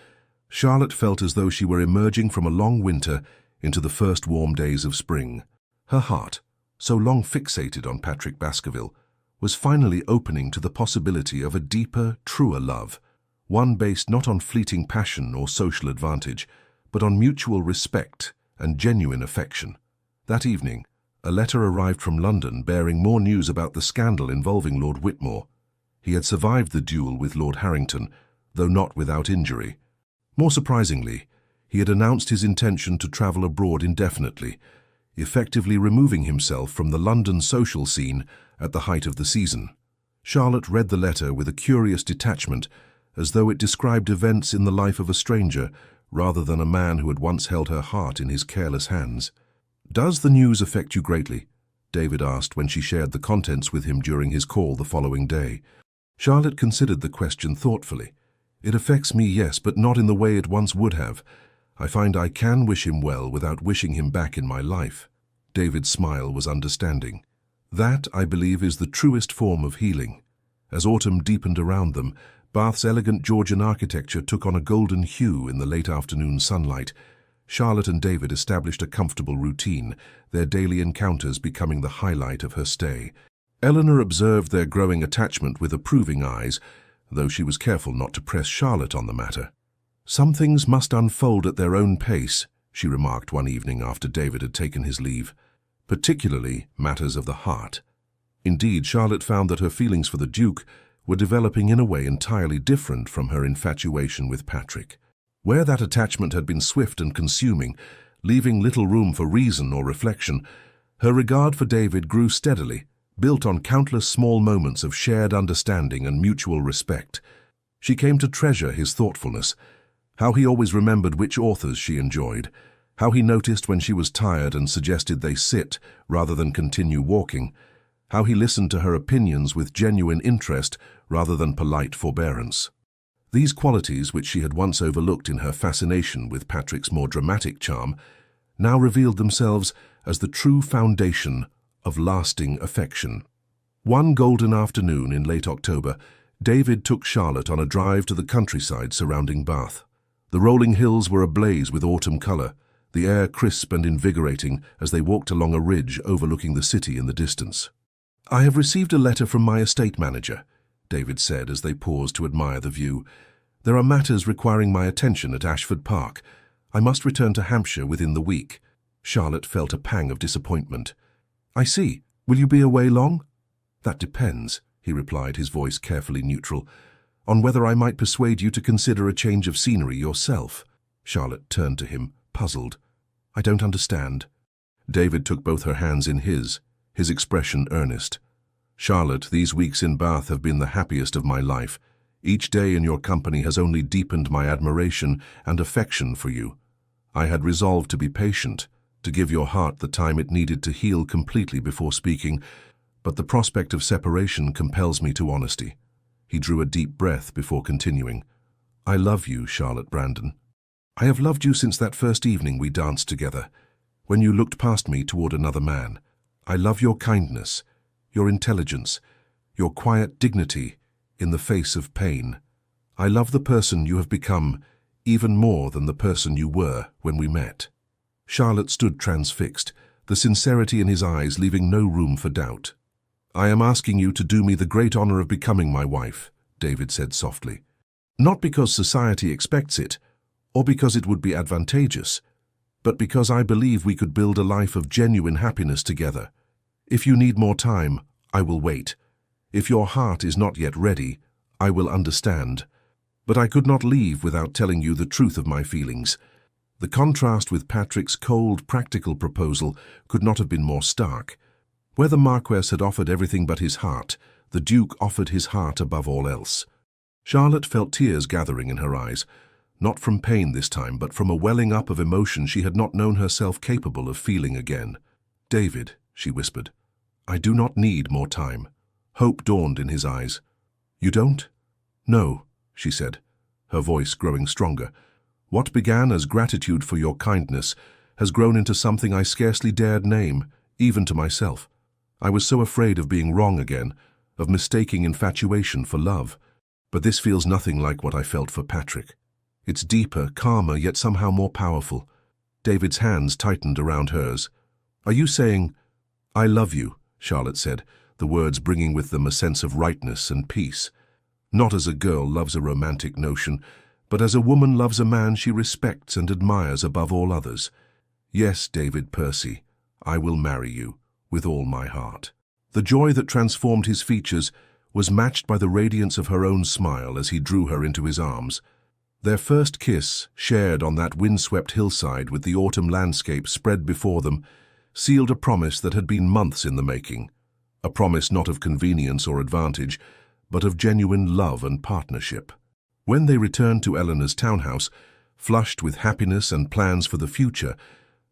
Charlotte felt as though she were emerging from a long winter into the first warm days of spring. Her heart, so long fixated on Patrick Baskerville, was finally opening to the possibility of a deeper, truer love, one based not on fleeting passion or social advantage, but on mutual respect and genuine affection. That evening, a letter arrived from London bearing more news about the scandal involving Lord Whitmore. He had survived the duel with Lord Harrington, though not without injury. More surprisingly, he had announced his intention to travel abroad indefinitely, effectively removing himself from the London social scene at the height of the season. Charlotte read the letter with a curious detachment, as though it described events in the life of a stranger rather than a man who had once held her heart in his careless hands. "Does the news affect you greatly?" David asked when she shared the contents with him during his call the following day. Charlotte considered the question thoughtfully. "It affects me, yes, but not in the way it once would have. I find I can wish him well without wishing him back in my life." David's smile was understanding. "That, I believe, is the truest form of healing." As autumn deepened around them, Bath's elegant Georgian architecture took on a golden hue in the late afternoon sunlight. Charlotte and David established a comfortable routine, their daily encounters becoming the highlight of her stay. Eleanor observed their growing attachment with approving eyes, though she was careful not to press Charlotte on the matter. "Some things must unfold at their own pace," she remarked one evening after David had taken his leave, "particularly matters of the heart." Indeed, Charlotte found that her feelings for the Duke were developing in a way entirely different from her infatuation with Patrick. Where that attachment had been swift and consuming, leaving little room for reason or reflection, her regard for David grew steadily, built on countless small moments of shared understanding and mutual respect. She came to treasure his thoughtfulness, how he always remembered which authors she enjoyed, how he noticed when she was tired and suggested they sit rather than continue walking, how he listened to her opinions with genuine interest rather than polite forbearance. These qualities, which she had once overlooked in her fascination with Patrick's more dramatic charm, now revealed themselves as the true foundation of lasting affection. One golden afternoon in late October, David took Charlotte on a drive to the countryside surrounding Bath. The rolling hills were ablaze with autumn colour, the air crisp and invigorating as they walked along a ridge overlooking the city in the distance. "I have received a letter from my estate manager," David said as they paused to admire the view. "There are matters requiring my attention at Ashford Park. I must return to Hampshire within the week." Charlotte felt a pang of disappointment. "I see. Will you be away long?" "That depends," he replied, his voice carefully neutral, "on whether I might persuade you to consider a change of scenery yourself." Charlotte turned to him, puzzled. "I don't understand." David took both her hands in his expression earnest. "Charlotte, these weeks in Bath have been the happiest of my life. Each day in your company has only deepened my admiration and affection for you. I had resolved to be patient, to give your heart the time it needed to heal completely before speaking, but the prospect of separation compels me to honesty." He drew a deep breath before continuing. "I love you, Charlotte Brandon. I have loved you since that first evening we danced together, when you looked past me toward another man. I love your kindness, your intelligence, your quiet dignity in the face of pain. I love the person you have become even more than the person you were when we met." Charlotte stood transfixed, the sincerity in his eyes leaving no room for doubt. "I am asking you to do me the great honor of becoming my wife," David said softly. "Not because society expects it, or because it would be advantageous, but because I believe we could build a life of genuine happiness together. If you need more time, I will wait. If your heart is not yet ready, I will understand. But I could not leave without telling you the truth of my feelings. The contrast with Patrick's cold, practical proposal could not have been more stark. Where the Marquess had offered everything but his heart, the Duke offered his heart above all else. Charlotte felt tears gathering in her eyes, not from pain this time, but from a welling up of emotion she had not known herself capable of feeling again. "David," she whispered, "I do not need more time." Hope dawned in his eyes. "You don't?" "No," she said, her voice growing stronger. "What began as gratitude for your kindness has grown into something I scarcely dared name, even to myself. I was so afraid of being wrong again, of mistaking infatuation for love. But this feels nothing like what I felt for Patrick. It's deeper, calmer, yet somehow more powerful." David's hands tightened around hers. "Are you saying, 'I love you'?" Charlotte said, the words bringing with them a sense of rightness and peace. "Not as a girl loves a romantic notion, but as a woman loves a man she respects and admires above all others. Yes, David Percy, I will marry you, with all my heart." The joy that transformed his features was matched by the radiance of her own smile as he drew her into his arms. Their first kiss, shared on that windswept hillside with the autumn landscape spread before them, sealed a promise that had been months in the making. A promise not of convenience or advantage, but of genuine love and partnership. When they returned to Eleanor's townhouse, flushed with happiness and plans for the future,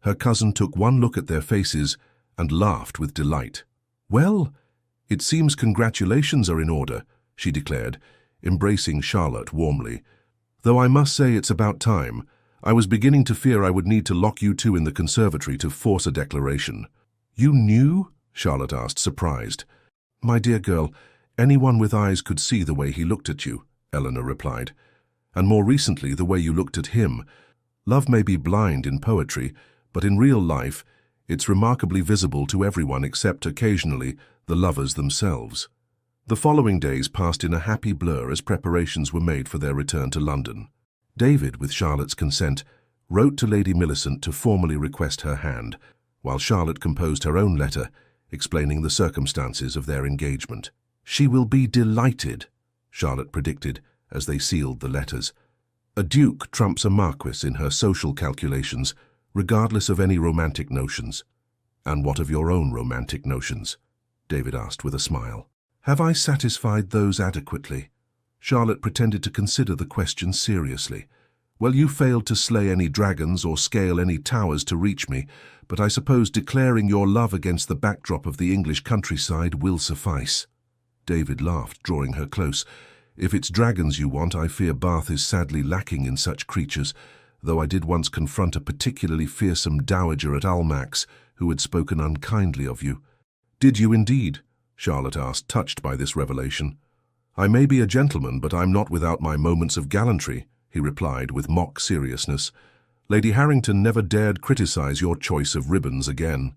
her cousin took one look at their faces and laughed with delight. "Well, it seems congratulations are in order," she declared, embracing Charlotte warmly. "Though I must say it's about time. I was beginning to fear I would need to lock you two in the conservatory to force a declaration." "You knew?" Charlotte asked, surprised. "My dear girl, anyone with eyes could see the way he looked at you," Eleanor replied. "And more recently, the way you looked at him. Love may be blind in poetry, but in real life, it's remarkably visible to everyone except, occasionally, the lovers themselves." The following days passed in a happy blur as preparations were made for their return to London. David, with Charlotte's consent, wrote to Lady Millicent to formally request her hand, while Charlotte composed her own letter, explaining the circumstances of their engagement. "She will be delighted," Charlotte predicted as they sealed the letters. A duke trumps a marquis in her social calculations, regardless of any romantic notions. "And what of your own romantic notions?" David asked with a smile. "Have I satisfied those adequately?" Charlotte pretended to consider the question seriously. "Well, you failed to slay any dragons or scale any towers to reach me, but I suppose declaring your love against the backdrop of the English countryside will suffice." David laughed, drawing her close. "If it's dragons you want, I fear Bath is sadly lacking in such creatures, though I did once confront a particularly fearsome dowager at Almack's who had spoken unkindly of you." "Did you indeed?" Charlotte asked, touched by this revelation. "I may be a gentleman, but I'm not without my moments of gallantry," he replied with mock seriousness. "Lady Harrington never dared criticize your choice of ribbons again."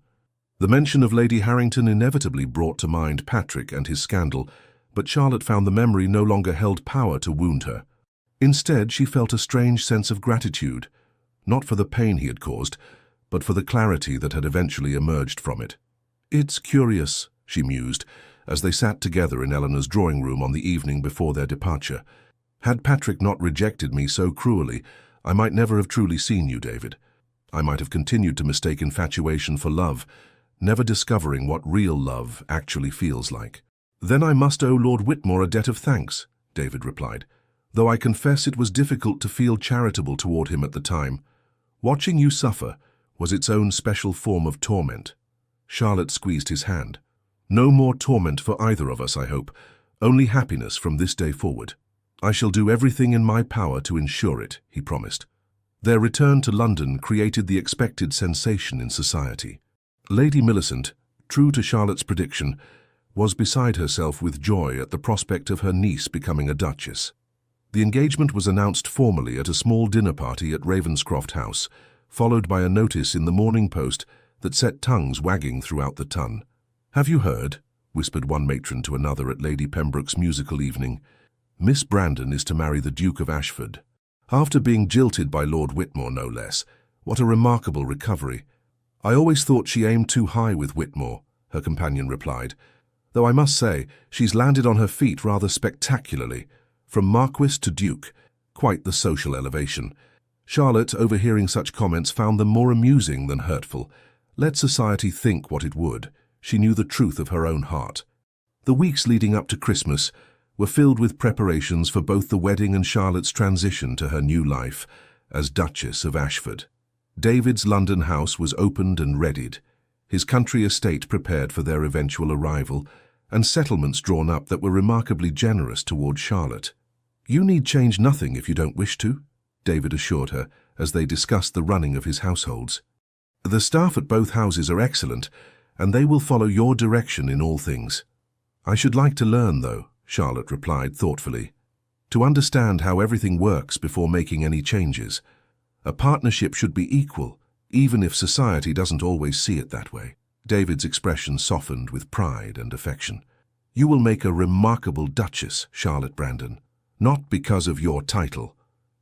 The mention of Lady Harrington inevitably brought to mind Patrick and his scandal, but Charlotte found the memory no longer held power to wound her. Instead, she felt a strange sense of gratitude, not for the pain he had caused, but for the clarity that had eventually emerged from it. "It's curious," she mused, as they sat together in Eleanor's drawing room on the evening before their departure. "Had Patrick not rejected me so cruelly, I might never have truly seen you, David. I might have continued to mistake infatuation for love, never discovering what real love actually feels like." "Then I must owe Lord Whitmore a debt of thanks," David replied, "though I confess it was difficult to feel charitable toward him at the time. Watching you suffer was its own special form of torment." Charlotte squeezed his hand. "No more torment for either of us, I hope. Only happiness from this day forward." "I shall do everything in my power to ensure it," he promised. Their return to London created the expected sensation in society. Lady Millicent, true to Charlotte's prediction, was beside herself with joy at the prospect of her niece becoming a duchess. The engagement was announced formally at a small dinner party at Ravenscroft House, followed by a notice in the Morning Post that set tongues wagging throughout the ton. "Have you heard?" whispered one matron to another at Lady Pembroke's musical evening. "Miss Brandon is to marry the Duke of Ashford." After being jilted by Lord Whitmore, no less, What a remarkable recovery. I always thought she aimed too high with Whitmore, her companion replied, though I must say she's landed on her feet rather spectacularly, from Marquis to Duke, quite the social elevation. Charlotte, overhearing such comments, found them more amusing than hurtful. Let society think what it would, she knew the truth of her own heart. The weeks leading up to Christmas were filled with preparations for both the wedding and Charlotte's transition to her new life as Duchess of Ashford. David's London house was opened and readied, his country estate prepared for their eventual arrival, and settlements drawn up that were remarkably generous toward Charlotte. "You need change nothing if you don't wish to," David assured her as they discussed the running of his households. "The staff at both houses are excellent, and they will follow your direction in all things." "I should like to learn, though," Charlotte replied thoughtfully, "to understand how everything works before making any changes. A partnership should be equal, even if society doesn't always see it that way." David's expression softened with pride and affection. "You will make a remarkable Duchess, Charlotte Brandon, not because of your title,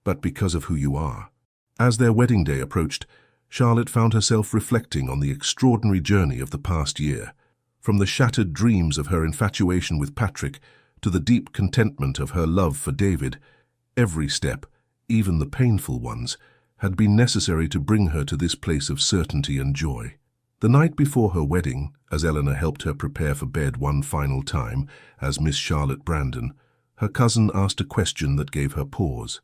but because of who you are." As their wedding day approached, Charlotte found herself reflecting on the extraordinary journey of the past year. From the shattered dreams of her infatuation with Patrick to the deep contentment of her love for David, every step, even the painful ones, had been necessary to bring her to this place of certainty and joy. The night before her wedding, as Eleanor helped her prepare for bed one final time as Miss Charlotte Brandon, her cousin asked a question that gave her pause.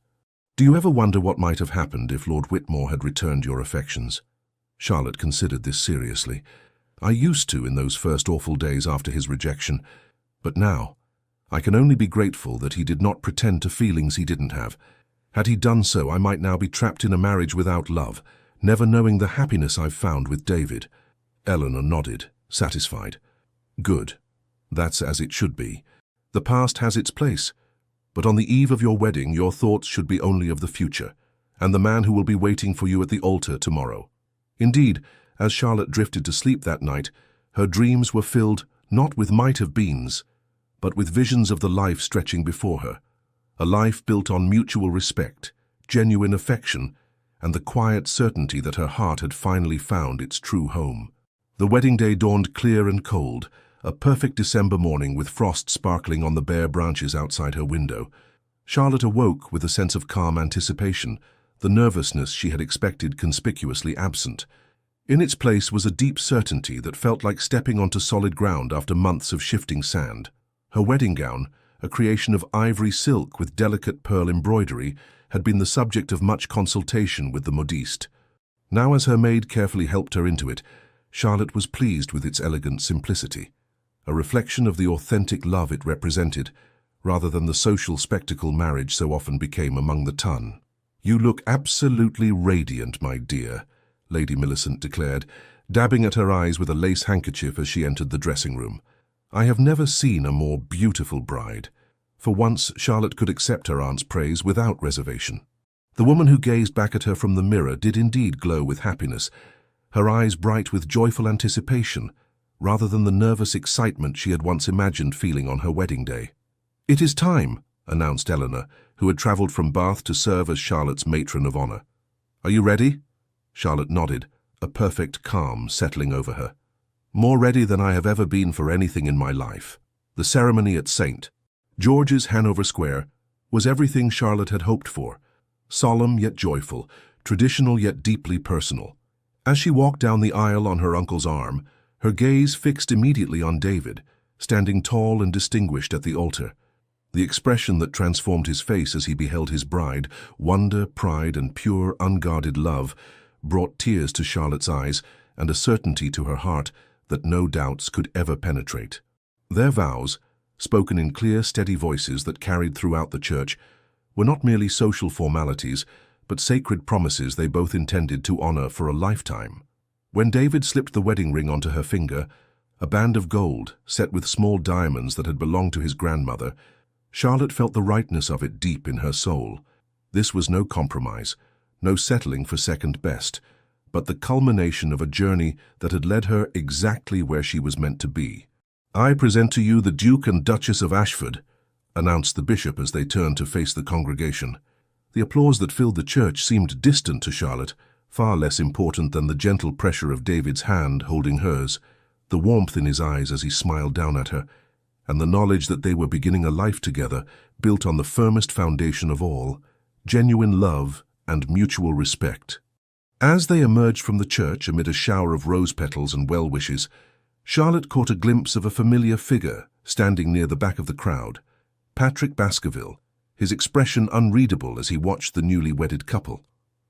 "Do you ever wonder what might have happened if Lord Whitmore had returned your affections?" Charlotte considered this seriously. "I used to in those first awful days after his rejection, but now I can only be grateful that he did not pretend to feelings he didn't have. Had he done so, I might now be trapped in a marriage without love, never knowing the happiness I've found with David." Eleanor nodded, satisfied. "Good. That's as it should be. The past has its place, but on the eve of your wedding, your thoughts should be only of the future, and the man who will be waiting for you at the altar tomorrow." Indeed, as Charlotte drifted to sleep that night, her dreams were filled not with might-have-beens, but with visions of the life stretching before her, a life built on mutual respect, genuine affection, and the quiet certainty that her heart had finally found its true home. The wedding day dawned clear and cold, a perfect December morning with frost sparkling on the bare branches outside her window. Charlotte awoke with a sense of calm anticipation, the nervousness she had expected conspicuously absent. In its place was a deep certainty that felt like stepping onto solid ground after months of shifting sand. Her wedding gown, a creation of ivory silk with delicate pearl embroidery, had been the subject of much consultation with the modiste. Now, as her maid carefully helped her into it, Charlotte was pleased with its elegant simplicity, a reflection of the authentic love it represented, rather than the social spectacle marriage so often became among the ton. "You look absolutely radiant, my dear," Lady Millicent declared, dabbing at her eyes with a lace handkerchief as she entered the dressing room. "I have never seen a more beautiful bride." For once, Charlotte could accept her aunt's praise without reservation. The woman who gazed back at her from the mirror did indeed glow with happiness, her eyes bright with joyful anticipation, rather than the nervous excitement she had once imagined feeling on her wedding day. "It is time," announced Eleanor, who had travelled from Bath to serve as Charlotte's matron of honour. "Are you ready?" Charlotte nodded, a perfect calm settling over her. "More ready than I have ever been for anything in my life." The ceremony at St. George's, Hanover Square, was everything Charlotte had hoped for, solemn yet joyful, traditional yet deeply personal. As she walked down the aisle on her uncle's arm, her gaze fixed immediately on David, standing tall and distinguished at the altar. The expression that transformed his face as he beheld his bride, wonder, pride, and pure, unguarded love, brought tears to Charlotte's eyes and a certainty to her heart that no doubts could ever penetrate. Their vows, spoken in clear, steady voices that carried throughout the church, were not merely social formalities, but sacred promises they both intended to honor for a lifetime. When David slipped the wedding ring onto her finger, a band of gold set with small diamonds that had belonged to his grandmother, Charlotte felt the rightness of it deep in her soul. This was no compromise, no settling for second best, but the culmination of a journey that had led her exactly where she was meant to be. "I present to you the Duke and Duchess of Ashford," announced the bishop as they turned to face the congregation. The applause that filled the church seemed distant to Charlotte, far less important than the gentle pressure of David's hand holding hers, the warmth in his eyes as he smiled down at her, and the knowledge that they were beginning a life together built on the firmest foundation of all, genuine love and mutual respect. As they emerged from the church amid a shower of rose petals and well-wishes, Charlotte caught a glimpse of a familiar figure standing near the back of the crowd, Patrick Baskerville, his expression unreadable as he watched the newly wedded couple.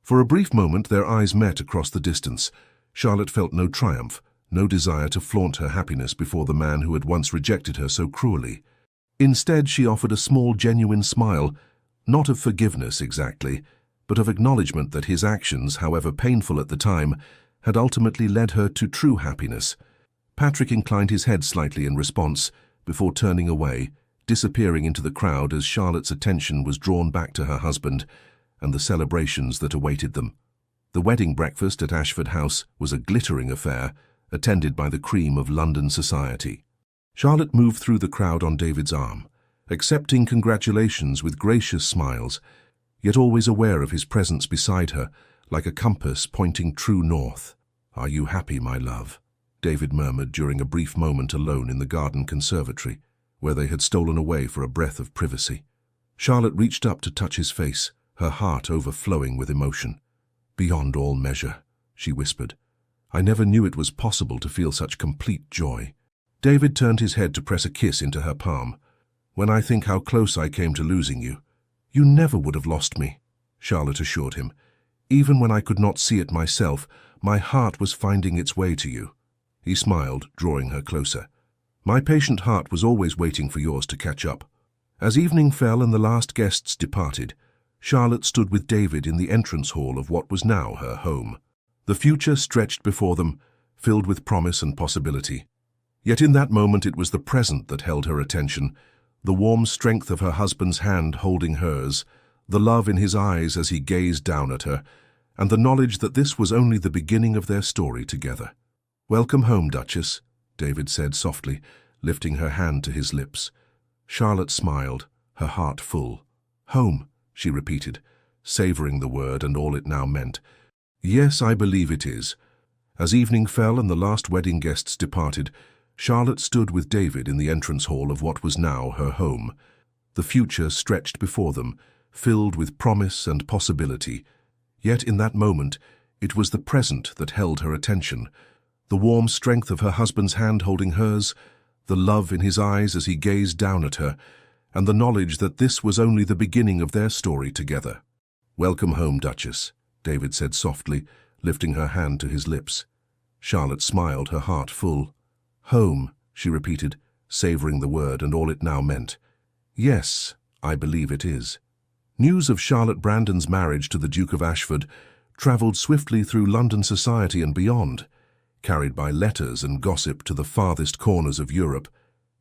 For a brief moment their eyes met across the distance. Charlotte felt no triumph, no desire to flaunt her happiness before the man who had once rejected her so cruelly. Instead, she offered a small, genuine smile, not of forgiveness exactly, but of acknowledgement that his actions, however painful at the time, had ultimately led her to true happiness. Patrick inclined his head slightly in response, before turning away, disappearing into the crowd as Charlotte's attention was drawn back to her husband and the celebrations that awaited them. The wedding breakfast at Ashford House was a glittering affair, attended by the cream of London society. Charlotte moved through the crowd on David's arm, accepting congratulations with gracious smiles, yet always aware of his presence beside her, like a compass pointing true north. "Are you happy, my love?" David murmured during a brief moment alone in the garden conservatory, where they had stolen away for a breath of privacy. Charlotte reached up to touch his face, her heart overflowing with emotion. "Beyond all measure," she whispered. "I never knew it was possible to feel such complete joy." David turned his head to press a kiss into her palm. "When I think how close I came to losing you." "You never would have lost me," Charlotte assured him. "Even when I could not see it myself, my heart was finding its way to you." He smiled, drawing her closer. "My patient heart was always waiting for yours to catch up." As evening fell and the last guests departed, Charlotte stood with David in the entrance hall of what was now her home. The future stretched before them, filled with promise and possibility. Yet in that moment it was the present that held her attention, the warm strength of her husband's hand holding hers, the love in his eyes as he gazed down at her, and the knowledge that this was only the beginning of their story together. "Welcome home, Duchess," David said softly, lifting her hand to his lips. Charlotte smiled, her heart full. "Home," she repeated, savoring the word and all it now meant. "Yes, I believe it is." As evening fell and the last wedding guests departed, Charlotte stood with David in the entrance hall of what was now her home. The future stretched before them, filled with promise and possibility. Yet in that moment, it was the present that held her attention. The warm strength of her husband's hand holding hers, the love in his eyes as he gazed down at her, and the knowledge that this was only the beginning of their story together. "Welcome home, Duchess," David said softly, lifting her hand to his lips. Charlotte smiled, her heart full. "Home," she repeated, savoring the word and all it now meant. "Yes, I believe it is." News of Charlotte Brandon's marriage to the Duke of Ashford travelled swiftly through London society and beyond, carried by letters and gossip to the farthest corners of Europe,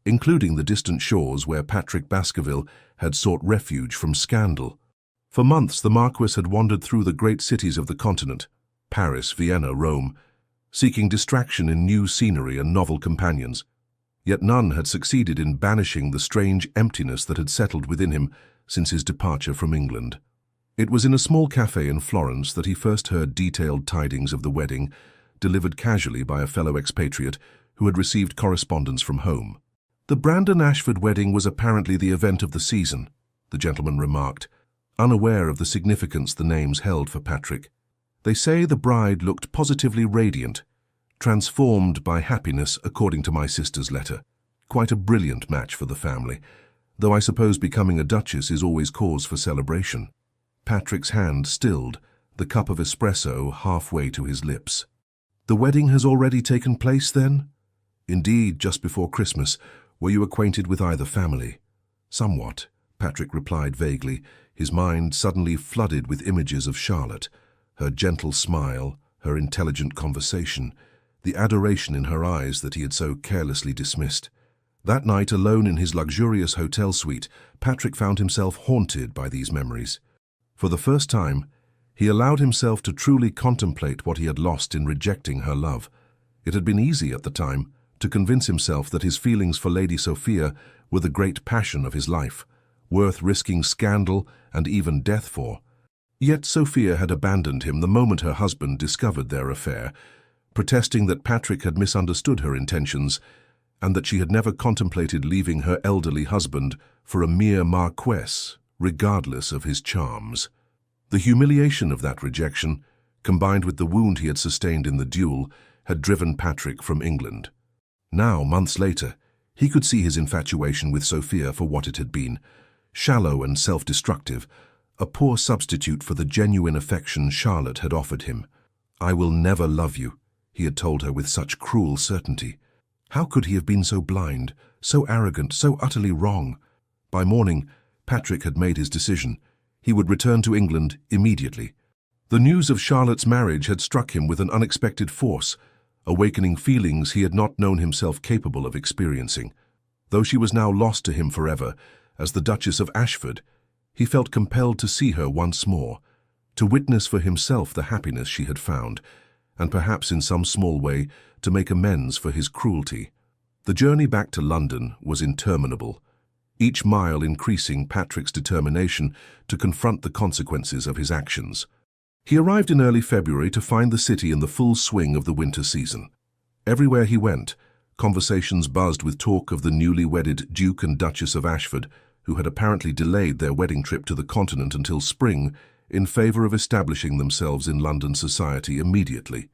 including the distant shores where Patrick Baskerville had sought refuge from scandal. For months the Marquis had wandered through the great cities of the continent, Paris, Vienna, Rome, seeking distraction in new scenery and novel companions. Yet none had succeeded in banishing the strange emptiness that had settled within him since his departure from England. It was in a small cafe in Florence that he first heard detailed tidings of the wedding, delivered casually by a fellow expatriate who had received correspondence from home. "The Brandon-Ashford wedding was apparently the event of the season," the gentleman remarked, unaware of the significance the names held for Patrick. "They say the bride looked positively radiant, transformed by happiness according to my sister's letter. Quite a brilliant match for the family, though I suppose becoming a duchess is always cause for celebration." Patrick's hand stilled, the cup of espresso halfway to his lips. "The wedding has already taken place, then?" "Indeed, just before Christmas. Were you acquainted with either family?" "Somewhat," Patrick replied vaguely, his mind suddenly flooded with images of Charlotte, her gentle smile, her intelligent conversation, the adoration in her eyes that he had so carelessly dismissed. That night, alone in his luxurious hotel suite, Patrick found himself haunted by these memories. For the first time, he allowed himself to truly contemplate what he had lost in rejecting her love. It had been easy at the time to convince himself that his feelings for Lady Sophia were the great passion of his life, worth risking scandal and even death for. Yet Sophia had abandoned him the moment her husband discovered their affair, protesting that Patrick had misunderstood her intentions and that she had never contemplated leaving her elderly husband for a mere marquess, regardless of his charms. The humiliation of that rejection, combined with the wound he had sustained in the duel, had driven Patrick from England. Now, months later, he could see his infatuation with Sophia for what it had been, shallow and self-destructive, a poor substitute for the genuine affection Charlotte had offered him. "I will never love you," he had told her with such cruel certainty. How could he have been so blind, so arrogant, so utterly wrong? By morning, Patrick had made his decision. He would return to England immediately. The news of Charlotte's marriage had struck him with an unexpected force, awakening feelings he had not known himself capable of experiencing. Though she was now lost to him forever, as the Duchess of Ashford, he felt compelled to see her once more, to witness for himself the happiness she had found, and perhaps in some small way to make amends for his cruelty. The journey back to London was interminable, each mile increasing Patrick's determination to confront the consequences of his actions. He arrived in early February to find the city in the full swing of the winter season. Everywhere he went, conversations buzzed with talk of the newly wedded Duke and Duchess of Ashford, who had apparently delayed their wedding trip to the continent until spring in favor of establishing themselves in London society immediately.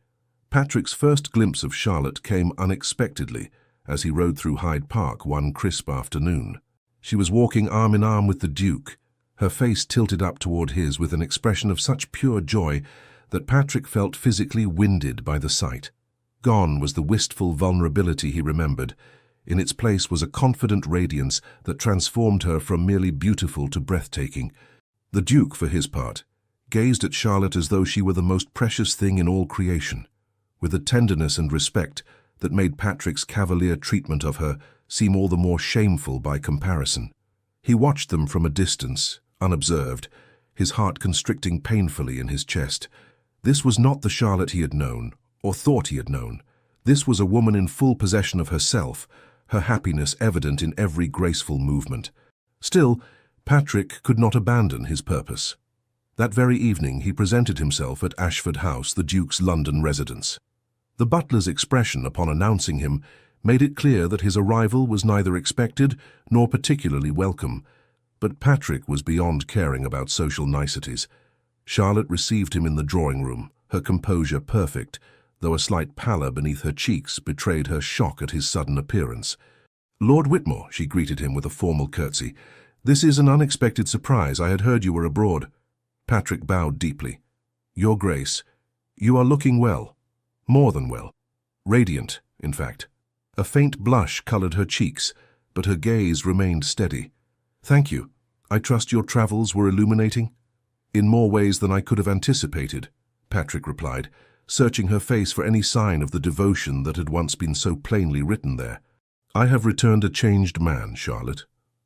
Patrick's first glimpse of Charlotte came unexpectedly as he rode through Hyde Park one crisp afternoon. She was walking arm in arm with the Duke, her face tilted up toward his with an expression of such pure joy that Patrick felt physically winded by the sight. Gone was the wistful vulnerability he remembered. In its place was a confident radiance that transformed her from merely beautiful to breathtaking. The Duke, for his part, gazed at Charlotte as though she were the most precious thing in all creation, with a tenderness and respect that made Patrick's cavalier treatment of her seem all the more shameful by comparison. He watched them from a distance, unobserved, his heart constricting painfully in his chest. This was not the Charlotte he had known, or thought he had known. This was a woman in full possession of herself, her happiness evident in every graceful movement. Still, Patrick could not abandon his purpose. That very evening he presented himself at Ashford House, the Duke's London residence. The butler's expression upon announcing him made it clear that his arrival was neither expected nor particularly welcome, but Patrick was beyond caring about social niceties. Charlotte received him in the drawing-room, her composure perfect, though a slight pallor beneath her cheeks betrayed her shock at his sudden appearance. "Lord Whitmore," she greeted him with a formal curtsy. "This is an unexpected surprise. I had heard you were abroad." Patrick bowed deeply. "Your Grace, you are looking well. More than well. Radiant, in fact." A faint blush colored her cheeks, but her gaze remained steady. "Thank you. I trust your travels were illuminating?" "In more ways than I could have anticipated," Patrick replied, searching her face for any sign of the devotion that had once been so plainly written there. "I have returned a changed man, Charlotte."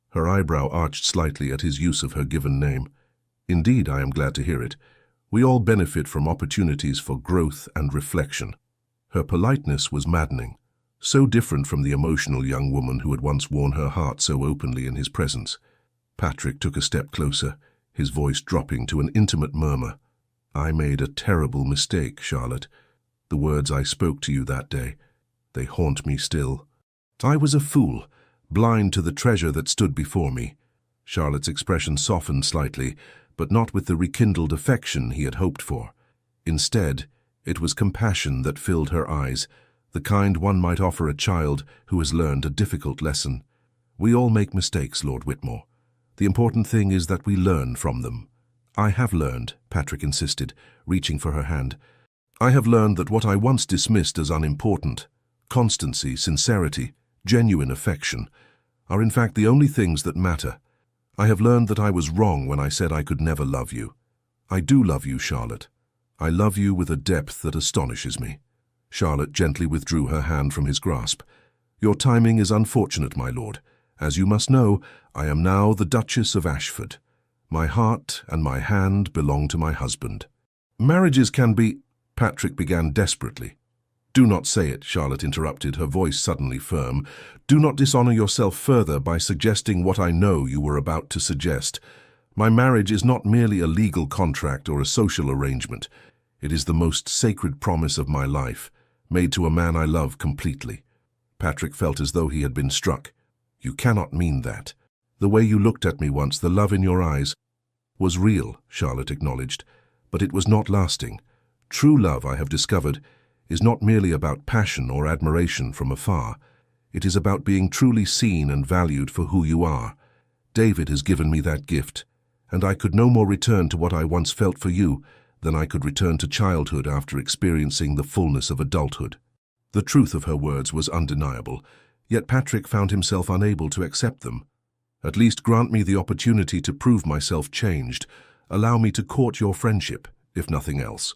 Her eyebrow arched slightly at his use of her given name. "Indeed, I am glad to hear it. We all benefit from opportunities for growth and reflection." Her politeness was maddening, so different from the emotional young woman who had once worn her heart so openly in his presence. Patrick took a step closer, his voice dropping to an intimate murmur. "I made a terrible mistake, Charlotte. The words I spoke to you that day, they haunt me still. I was a fool, blind to the treasure that stood before me." Charlotte's expression softened slightly, but not with the rekindled affection he had hoped for. Instead, it was compassion that filled her eyes, the kind one might offer a child who has learned a difficult lesson. "We all make mistakes, Lord Whitmore. The important thing is that we learn from them." "I have learned," Patrick insisted, reaching for her hand. "I have learned that what I once dismissed as unimportant, constancy, sincerity, genuine affection, are in fact the only things that matter. I have learned that I was wrong when I said I could never love you. I do love you, Charlotte. I love you with a depth that astonishes me." Charlotte gently withdrew her hand from his grasp. "Your timing is unfortunate, my lord. As you must know, I am now the Duchess of Ashford. My heart and my hand belong to my husband." "Marriages can be—" Patrick began desperately. "Do not say it," Charlotte interrupted, her voice suddenly firm. "Do not dishonor yourself further by suggesting what I know you were about to suggest. My marriage is not merely a legal contract or a social arrangement. It is the most sacred promise of my life, made to a man I love completely. Patrick felt as though he had been struck. You cannot mean that. The way you looked at me once, the love in your eyes, was real, Charlotte acknowledged, but it was not lasting. True love, I have discovered, is not merely about passion or admiration from afar. It is about being truly seen and valued for who you are. David has given me that gift, and I could no more return to what I once felt for you than I could return to childhood after experiencing the fullness of adulthood. The truth of her words was undeniable, yet Patrick found himself unable to accept them. At least grant me the opportunity to prove myself changed. Allow me to court your friendship, if nothing else.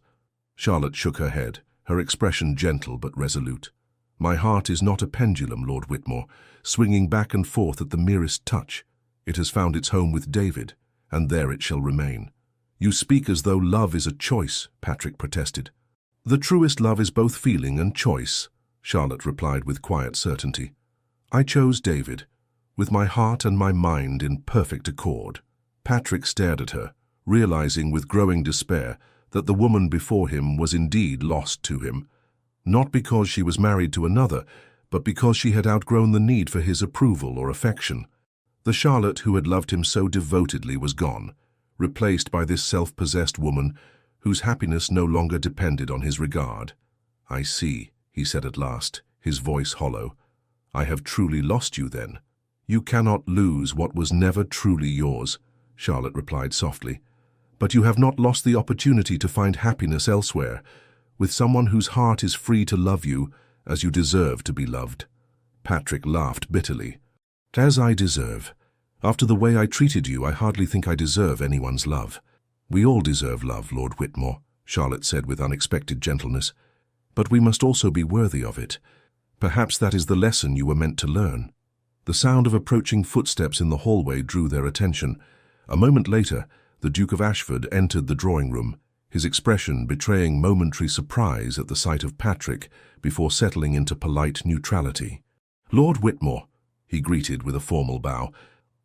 Charlotte shook her head, her expression gentle but resolute. My heart is not a pendulum, Lord Whitmore, swinging back and forth at the merest touch. It has found its home with David, and there it shall remain. You speak as though love is a choice, Patrick protested. The truest love is both feeling and choice, Charlotte replied with quiet certainty. I chose David, with my heart and my mind in perfect accord. Patrick stared at her, realizing with growing despair that the woman before him was indeed lost to him, not because she was married to another, but because she had outgrown the need for his approval or affection. The Charlotte who had loved him so devotedly was gone, replaced by this self-possessed woman whose happiness no longer depended on his regard. I see, he said at last, his voice hollow. I have truly lost you then. You cannot lose what was never truly yours, Charlotte replied softly. But you have not lost the opportunity to find happiness elsewhere, with someone whose heart is free to love you as you deserve to be loved. Patrick laughed bitterly. As I deserve. After the way I treated you, I hardly think I deserve anyone's love. We all deserve love, Lord Whitmore, Charlotte said with unexpected gentleness. But we must also be worthy of it. Perhaps that is the lesson you were meant to learn. The sound of approaching footsteps in the hallway drew their attention. A moment later, the Duke of Ashford entered the drawing room, his expression betraying momentary surprise at the sight of Patrick before settling into polite neutrality. Lord Whitmore, he greeted with a formal bow.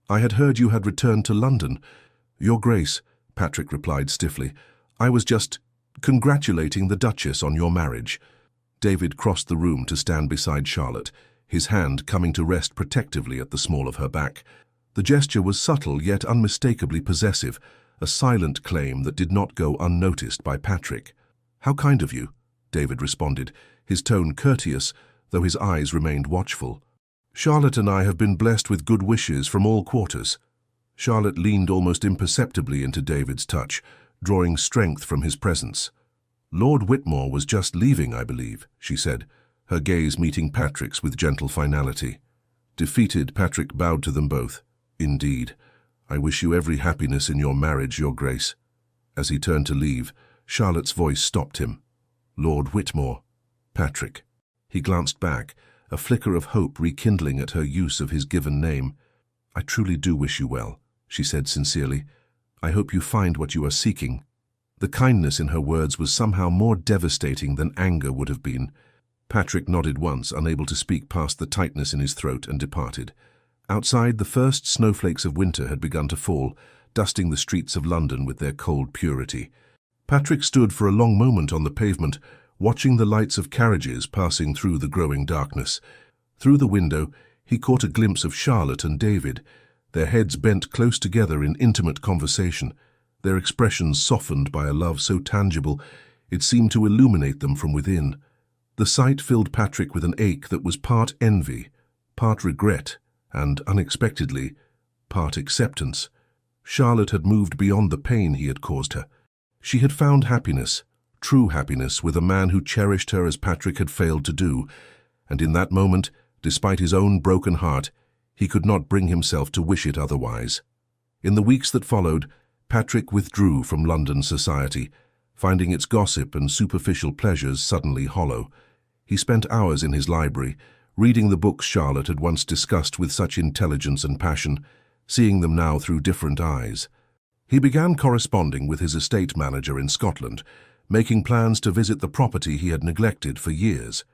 I had heard you had returned to London. Your Grace, Patrick replied stiffly, I was just congratulating the Duchess on your marriage. David crossed the room to stand beside Charlotte, his hand coming to rest protectively at the small of her back. The gesture was subtle yet unmistakably possessive, a silent claim that did not go unnoticed by Patrick. How kind of you, David responded, his tone courteous, though his eyes remained watchful. Charlotte and I have been blessed with good wishes from all quarters. Charlotte leaned almost imperceptibly into David's touch, drawing strength from his presence. Lord Whitmore was just leaving, I believe, she said, her gaze meeting Patrick's with gentle finality. Defeated, Patrick bowed to them both. Indeed, I wish you every happiness in your marriage, Your Grace. As he turned to leave, Charlotte's voice stopped him. Lord Whitmore. Patrick. He glanced back, a flicker of hope rekindling at her use of his given name. I truly do wish you well, she said sincerely. I hope you find what you are seeking. The kindness in her words was somehow more devastating than anger would have been. Patrick nodded once, unable to speak past the tightness in his throat, and departed. Outside, the first snowflakes of winter had begun to fall, dusting the streets of London with their cold purity. Patrick stood for a long moment on the pavement, watching the lights of carriages passing through the growing darkness. Through the window, he caught a glimpse of Charlotte and David, their heads bent close together in intimate conversation, their expressions softened by a love so tangible it seemed to illuminate them from within. The sight filled Patrick with an ache that was part envy, part regret, and, unexpectedly, part acceptance. Charlotte had moved beyond the pain he had caused her. She had found happiness, true happiness, with a man who cherished her as Patrick had failed to do, and in that moment, despite his own broken heart, he could not bring himself to wish it otherwise. In the weeks that followed, Patrick withdrew from London society, finding its gossip and superficial pleasures suddenly hollow. He spent hours in his library, reading the books Charlotte had once discussed with such intelligence and passion, seeing them now through different eyes. He began corresponding with his estate manager in Scotland, making plans to visit the property he had neglected for years.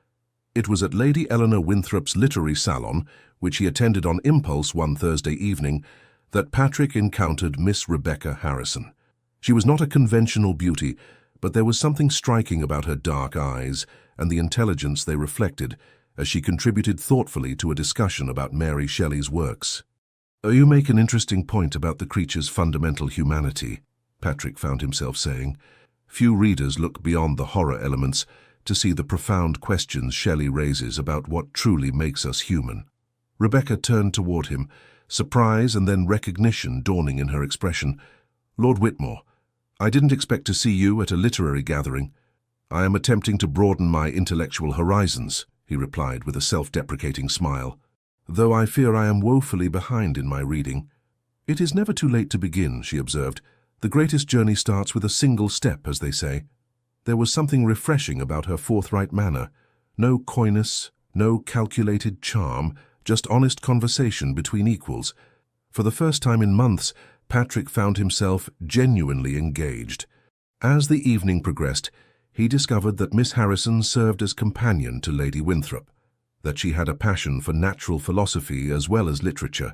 It was at Lady Eleanor Winthrop's literary salon, which he attended on impulse one Thursday evening, that Patrick encountered Miss Rebecca Harrison. She was not a conventional beauty, but there was something striking about her dark eyes and the intelligence they reflected as she contributed thoughtfully to a discussion about Mary Shelley's works. "You make an interesting point about the creature's fundamental humanity," Patrick found himself saying. Few readers look beyond the horror elements to see the profound questions Shelley raises about what truly makes us human. Rebecca turned toward him, surprise and then recognition dawning in her expression. "Lord Whitmore, I didn't expect to see you at a literary gathering. I am attempting to broaden my intellectual horizons," he replied with a self-deprecating smile, "though I fear I am woefully behind in my reading." "It is never too late to begin," she observed. "The greatest journey starts with a single step, as they say." There was something refreshing about her forthright manner. No coyness, no calculated charm, just honest conversation between equals. For the first time in months, Patrick found himself genuinely engaged. As the evening progressed, he discovered that Miss Harrison served as companion to Lady Winthrop, that she had a passion for natural philosophy as well as literature,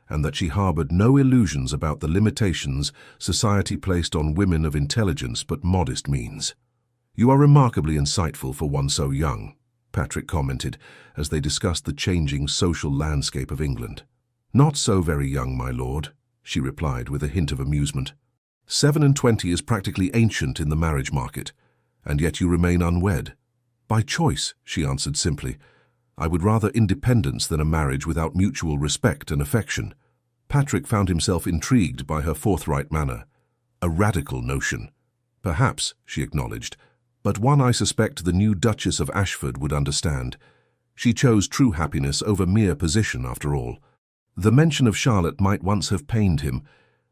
and that she harbored no illusions about the limitations society placed on women of intelligence but modest means. "You are remarkably insightful for one so young," Patrick commented as they discussed the changing social landscape of England. "Not so very young, my lord," she replied with a hint of amusement. 27 is practically ancient in the marriage market, and yet you remain unwed." "By choice," she answered simply. "I would rather independence than a marriage without mutual respect and affection." Patrick found himself intrigued by her forthright manner. "A radical notion." "Perhaps," she acknowledged, "but one I suspect the new Duchess of Ashford would understand. She chose true happiness over mere position, after all." The mention of Charlotte might once have pained him,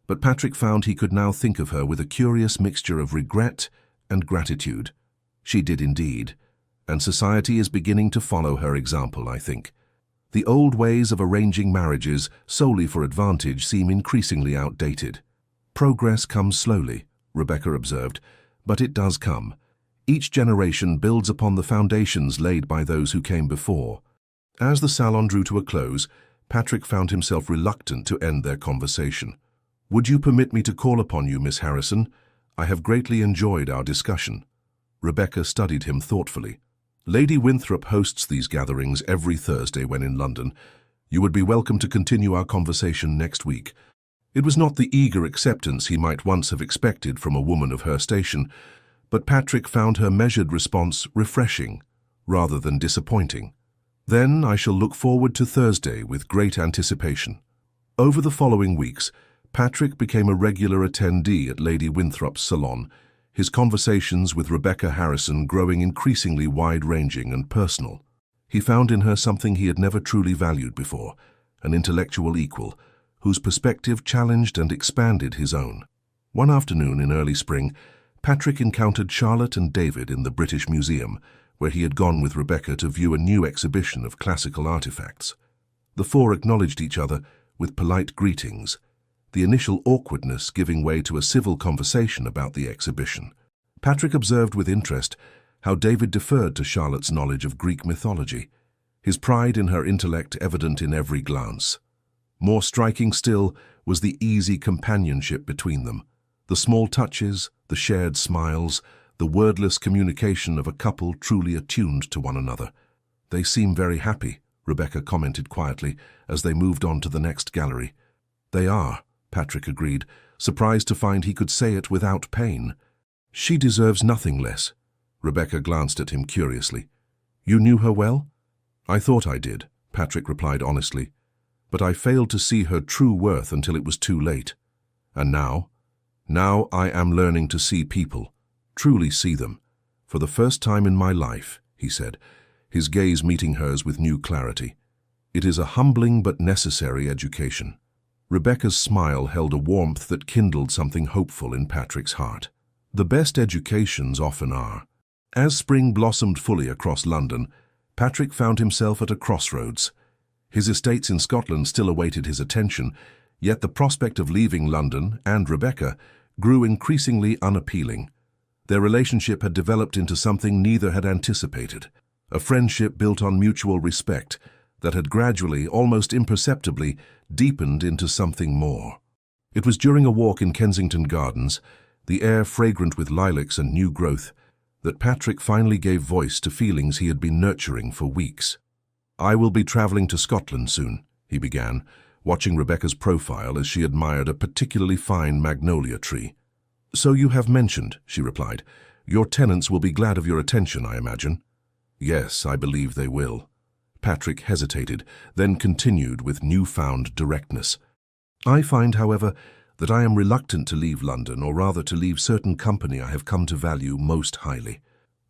but Patrick found he could now think of her with a curious mixture of regret and gratitude. She did indeed, and society is beginning to follow her example, I think. The old ways of arranging marriages solely for advantage seem increasingly outdated. "Progress comes slowly," Rebecca observed, "but it does come. Each generation builds upon the foundations laid by those who came before." As the salon drew to a close, Patrick found himself reluctant to end their conversation. "Would you permit me to call upon you, Miss Harrison? I have greatly enjoyed our discussion." Rebecca studied him thoughtfully. "Lady Winthrop hosts these gatherings every Thursday when in London. You would be welcome to continue our conversation next week." It was not the eager acceptance he might once have expected from a woman of her station, but Patrick found her measured response refreshing, rather than disappointing. "Then I shall look forward to Thursday with great anticipation." Over the following weeks, Patrick became a regular attendee at Lady Winthrop's salon, his conversations with Rebecca Harrison growing increasingly wide-ranging and personal. He found in her something he had never truly valued before, an intellectual equal, whose perspective challenged and expanded his own. One afternoon in early spring, Patrick encountered Charlotte and David in the British Museum, where he had gone with Rebecca to view a new exhibition of classical artifacts. The four acknowledged each other with polite greetings, the initial awkwardness giving way to a civil conversation about the exhibition. Patrick observed with interest how David deferred to Charlotte's knowledge of Greek mythology, his pride in her intellect evident in every glance. More striking still was the easy companionship between them, the small touches, the shared smiles, the wordless communication of a couple truly attuned to one another. "They seem very happy," Rebecca commented quietly as they moved on to the next gallery. "They are," Patrick agreed, surprised to find he could say it without pain. "She deserves nothing less." Rebecca glanced at him curiously. "You knew her well?" "I thought I did," Patrick replied honestly, "but I failed to see her true worth until it was too late. And now? Now I am learning to see people, truly see them, for the first time in my life," he said, his gaze meeting hers with new clarity. "It is a humbling but necessary education." Rebecca's smile held a warmth that kindled something hopeful in Patrick's heart. The best educations often are. As spring blossomed fully across London, Patrick found himself at a crossroads. His estates in Scotland still awaited his attention, yet the prospect of leaving London and Rebecca grew increasingly unappealing. Their relationship had developed into something neither had anticipated, a friendship built on mutual respect that had gradually, almost imperceptibly, deepened into something more. It was during a walk in Kensington Gardens, the air fragrant with lilacs and new growth, that Patrick finally gave voice to feelings he had been nurturing for weeks. "I will be travelling to Scotland soon," he began, watching Rebecca's profile as she admired a particularly fine magnolia tree. "So you have mentioned," she replied. "Your tenants will be glad of your attention, I imagine." "Yes, I believe they will." Patrick hesitated, then continued with newfound directness. "I find, however, that I am reluctant to leave London, or rather to leave certain company I have come to value most highly."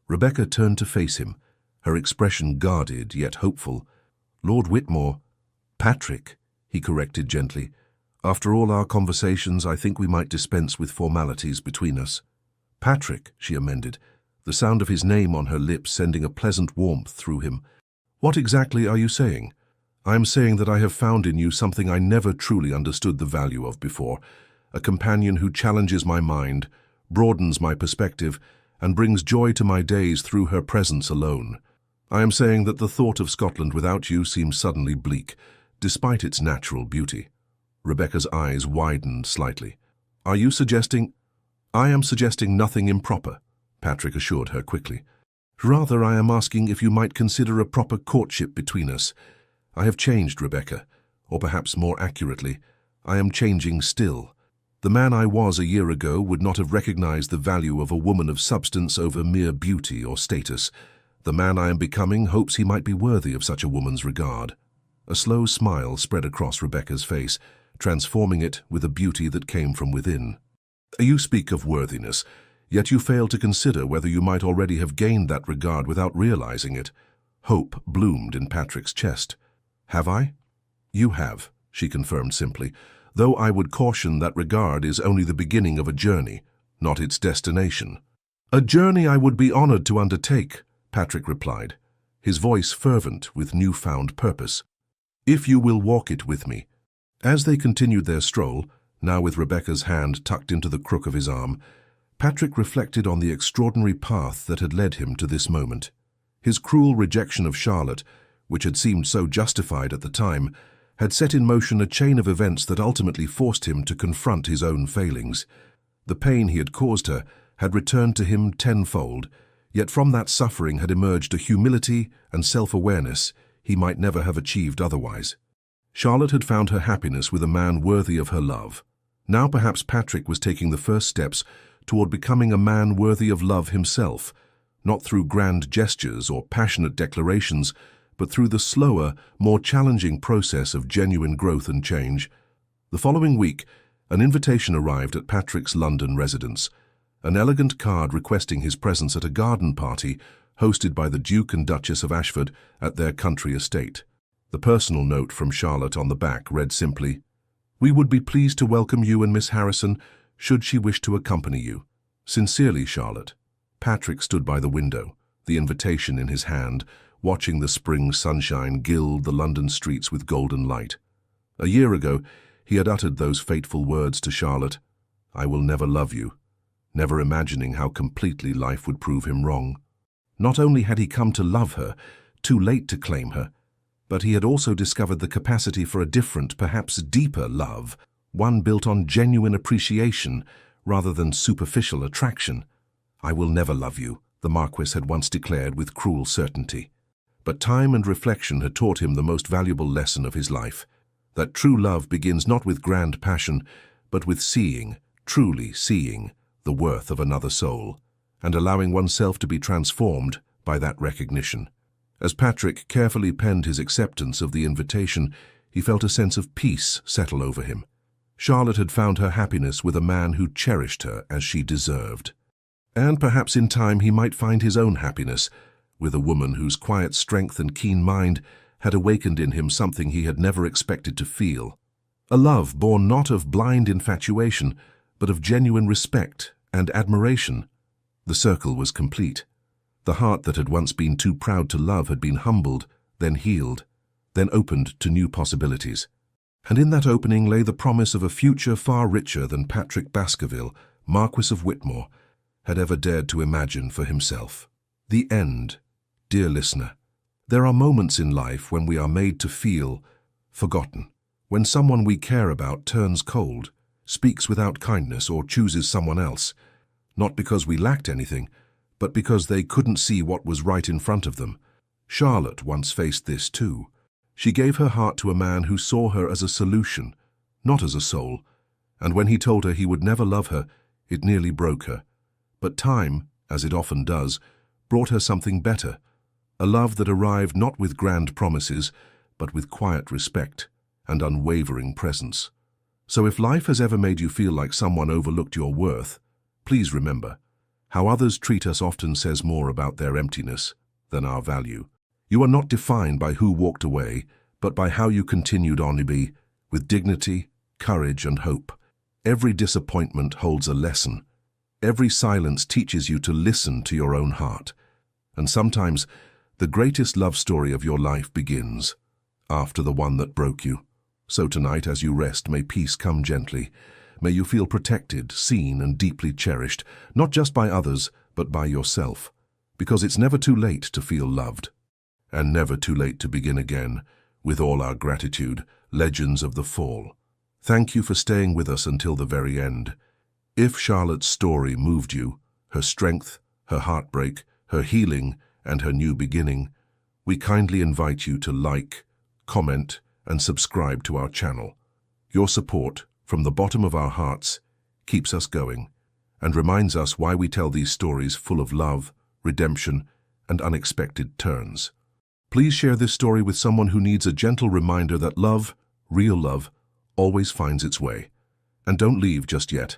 Rebecca turned to face him, her expression guarded yet hopeful. "Lord Whitmore—" "Patrick," he corrected gently. "After all our conversations, I think we might dispense with formalities between us." "Patrick," she amended, the sound of his name on her lips sending a pleasant warmth through him. "What exactly are you saying?" "I am saying that I have found in you something I never truly understood the value of before, a companion who challenges my mind, broadens my perspective, and brings joy to my days through her presence alone. I am saying that the thought of Scotland without you seems suddenly bleak, despite its natural beauty." Rebecca's eyes widened slightly. "Are you suggesting—" "I am suggesting nothing improper," Patrick assured her quickly. "Rather, I am asking if you might consider a proper courtship between us. I have changed, Rebecca, or perhaps more accurately, I am changing still. The man I was a year ago would not have recognized the value of a woman of substance over mere beauty or status. The man I am becoming hopes he might be worthy of such a woman's regard." A slow smile spread across Rebecca's face, transforming it with a beauty that came from within. "You speak of worthiness, yet you fail to consider whether you might already have gained that regard without realizing it." Hope bloomed in Patrick's chest. "Have I?" "You have," she confirmed simply, "though I would caution that regard is only the beginning of a journey, not its destination." "A journey I would be honored to undertake," Patrick replied, his voice fervent with newfound purpose. "If you will walk it with me." As they continued their stroll, now with Rebecca's hand tucked into the crook of his arm, Patrick reflected on the extraordinary path that had led him to this moment. His cruel rejection of Charlotte, which had seemed so justified at the time, had set in motion a chain of events that ultimately forced him to confront his own failings. The pain he had caused her had returned to him tenfold, yet from that suffering had emerged a humility and self-awareness he might never have achieved otherwise. Charlotte had found her happiness with a man worthy of her love. Now perhaps Patrick was taking the first steps toward becoming a man worthy of love himself, not through grand gestures or passionate declarations, but through the slower, more challenging process of genuine growth and change. The following week, an invitation arrived at Patrick's London residence, an elegant card requesting his presence at a garden party hosted by the Duke and Duchess of Ashford at their country estate. The personal note from Charlotte on the back read simply, "We would be pleased to welcome you and Miss Harrison should she wish to accompany you. Sincerely, Charlotte." Patrick stood by the window, the invitation in his hand, watching the spring sunshine gild the London streets with golden light. A year ago, he had uttered those fateful words to Charlotte, "I will never love you," never imagining how completely life would prove him wrong. Not only had he come to love her, too late to claim her, but he had also discovered the capacity for a different, perhaps deeper love, one built on genuine appreciation rather than superficial attraction. "I will never love you," the Marquis had once declared with cruel certainty. But time and reflection had taught him the most valuable lesson of his life, that true love begins not with grand passion, but with seeing, truly seeing, the worth of another soul, and allowing oneself to be transformed by that recognition. As Patrick carefully penned his acceptance of the invitation, he felt a sense of peace settle over him. Charlotte had found her happiness with a man who cherished her as she deserved. And perhaps in time he might find his own happiness, with a woman whose quiet strength and keen mind had awakened in him something he had never expected to feel. A love born not of blind infatuation, but of genuine respect and admiration. The circle was complete. The heart that had once been too proud to love had been humbled, then healed, then opened to new possibilities. And in that opening lay the promise of a future far richer than Patrick Baskerville, Marquis of Whitmore, had ever dared to imagine for himself. The end. Dear listener, there are moments in life when we are made to feel forgotten, When someone we care about turns cold, speaks without kindness, or chooses someone else, not because we lacked anything, but because they couldn't see what was right in front of them. Charlotte once faced this too. She gave her heart to a man who saw her as a solution, not as a soul, and when he told her he would never love her, it nearly broke her. But time, as it often does, brought her something better, a love that arrived not with grand promises, but with quiet respect and unwavering presence. So if life has ever made you feel like someone overlooked your worth, please remember, how others treat us often says more about their emptiness than our value. You are not defined by who walked away, but by how you continued on to be, with dignity, courage, and hope. Every disappointment holds a lesson. Every silence teaches you to listen to your own heart. And sometimes, the greatest love story of your life begins after the one that broke you. So tonight, as you rest, may peace come gently. May you feel protected, seen, and deeply cherished, not just by others, but by yourself. Because it's never too late to feel loved. And never too late to begin again. With all our gratitude, Legends of the Fall. Thank you for staying with us until the very end. If Charlotte's story moved you, her strength, her heartbreak, her healing, and her new beginning, we kindly invite you to like, comment, and subscribe to our channel. Your support, from the bottom of our hearts, keeps us going and reminds us why we tell these stories full of love, redemption, and unexpected turns. Please share this story with someone who needs a gentle reminder that love, real love, always finds its way. And don't leave just yet.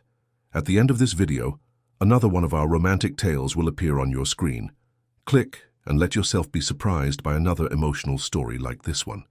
At the end of this video, another one of our romantic tales will appear on your screen. Click and let yourself be surprised by another emotional story like this one.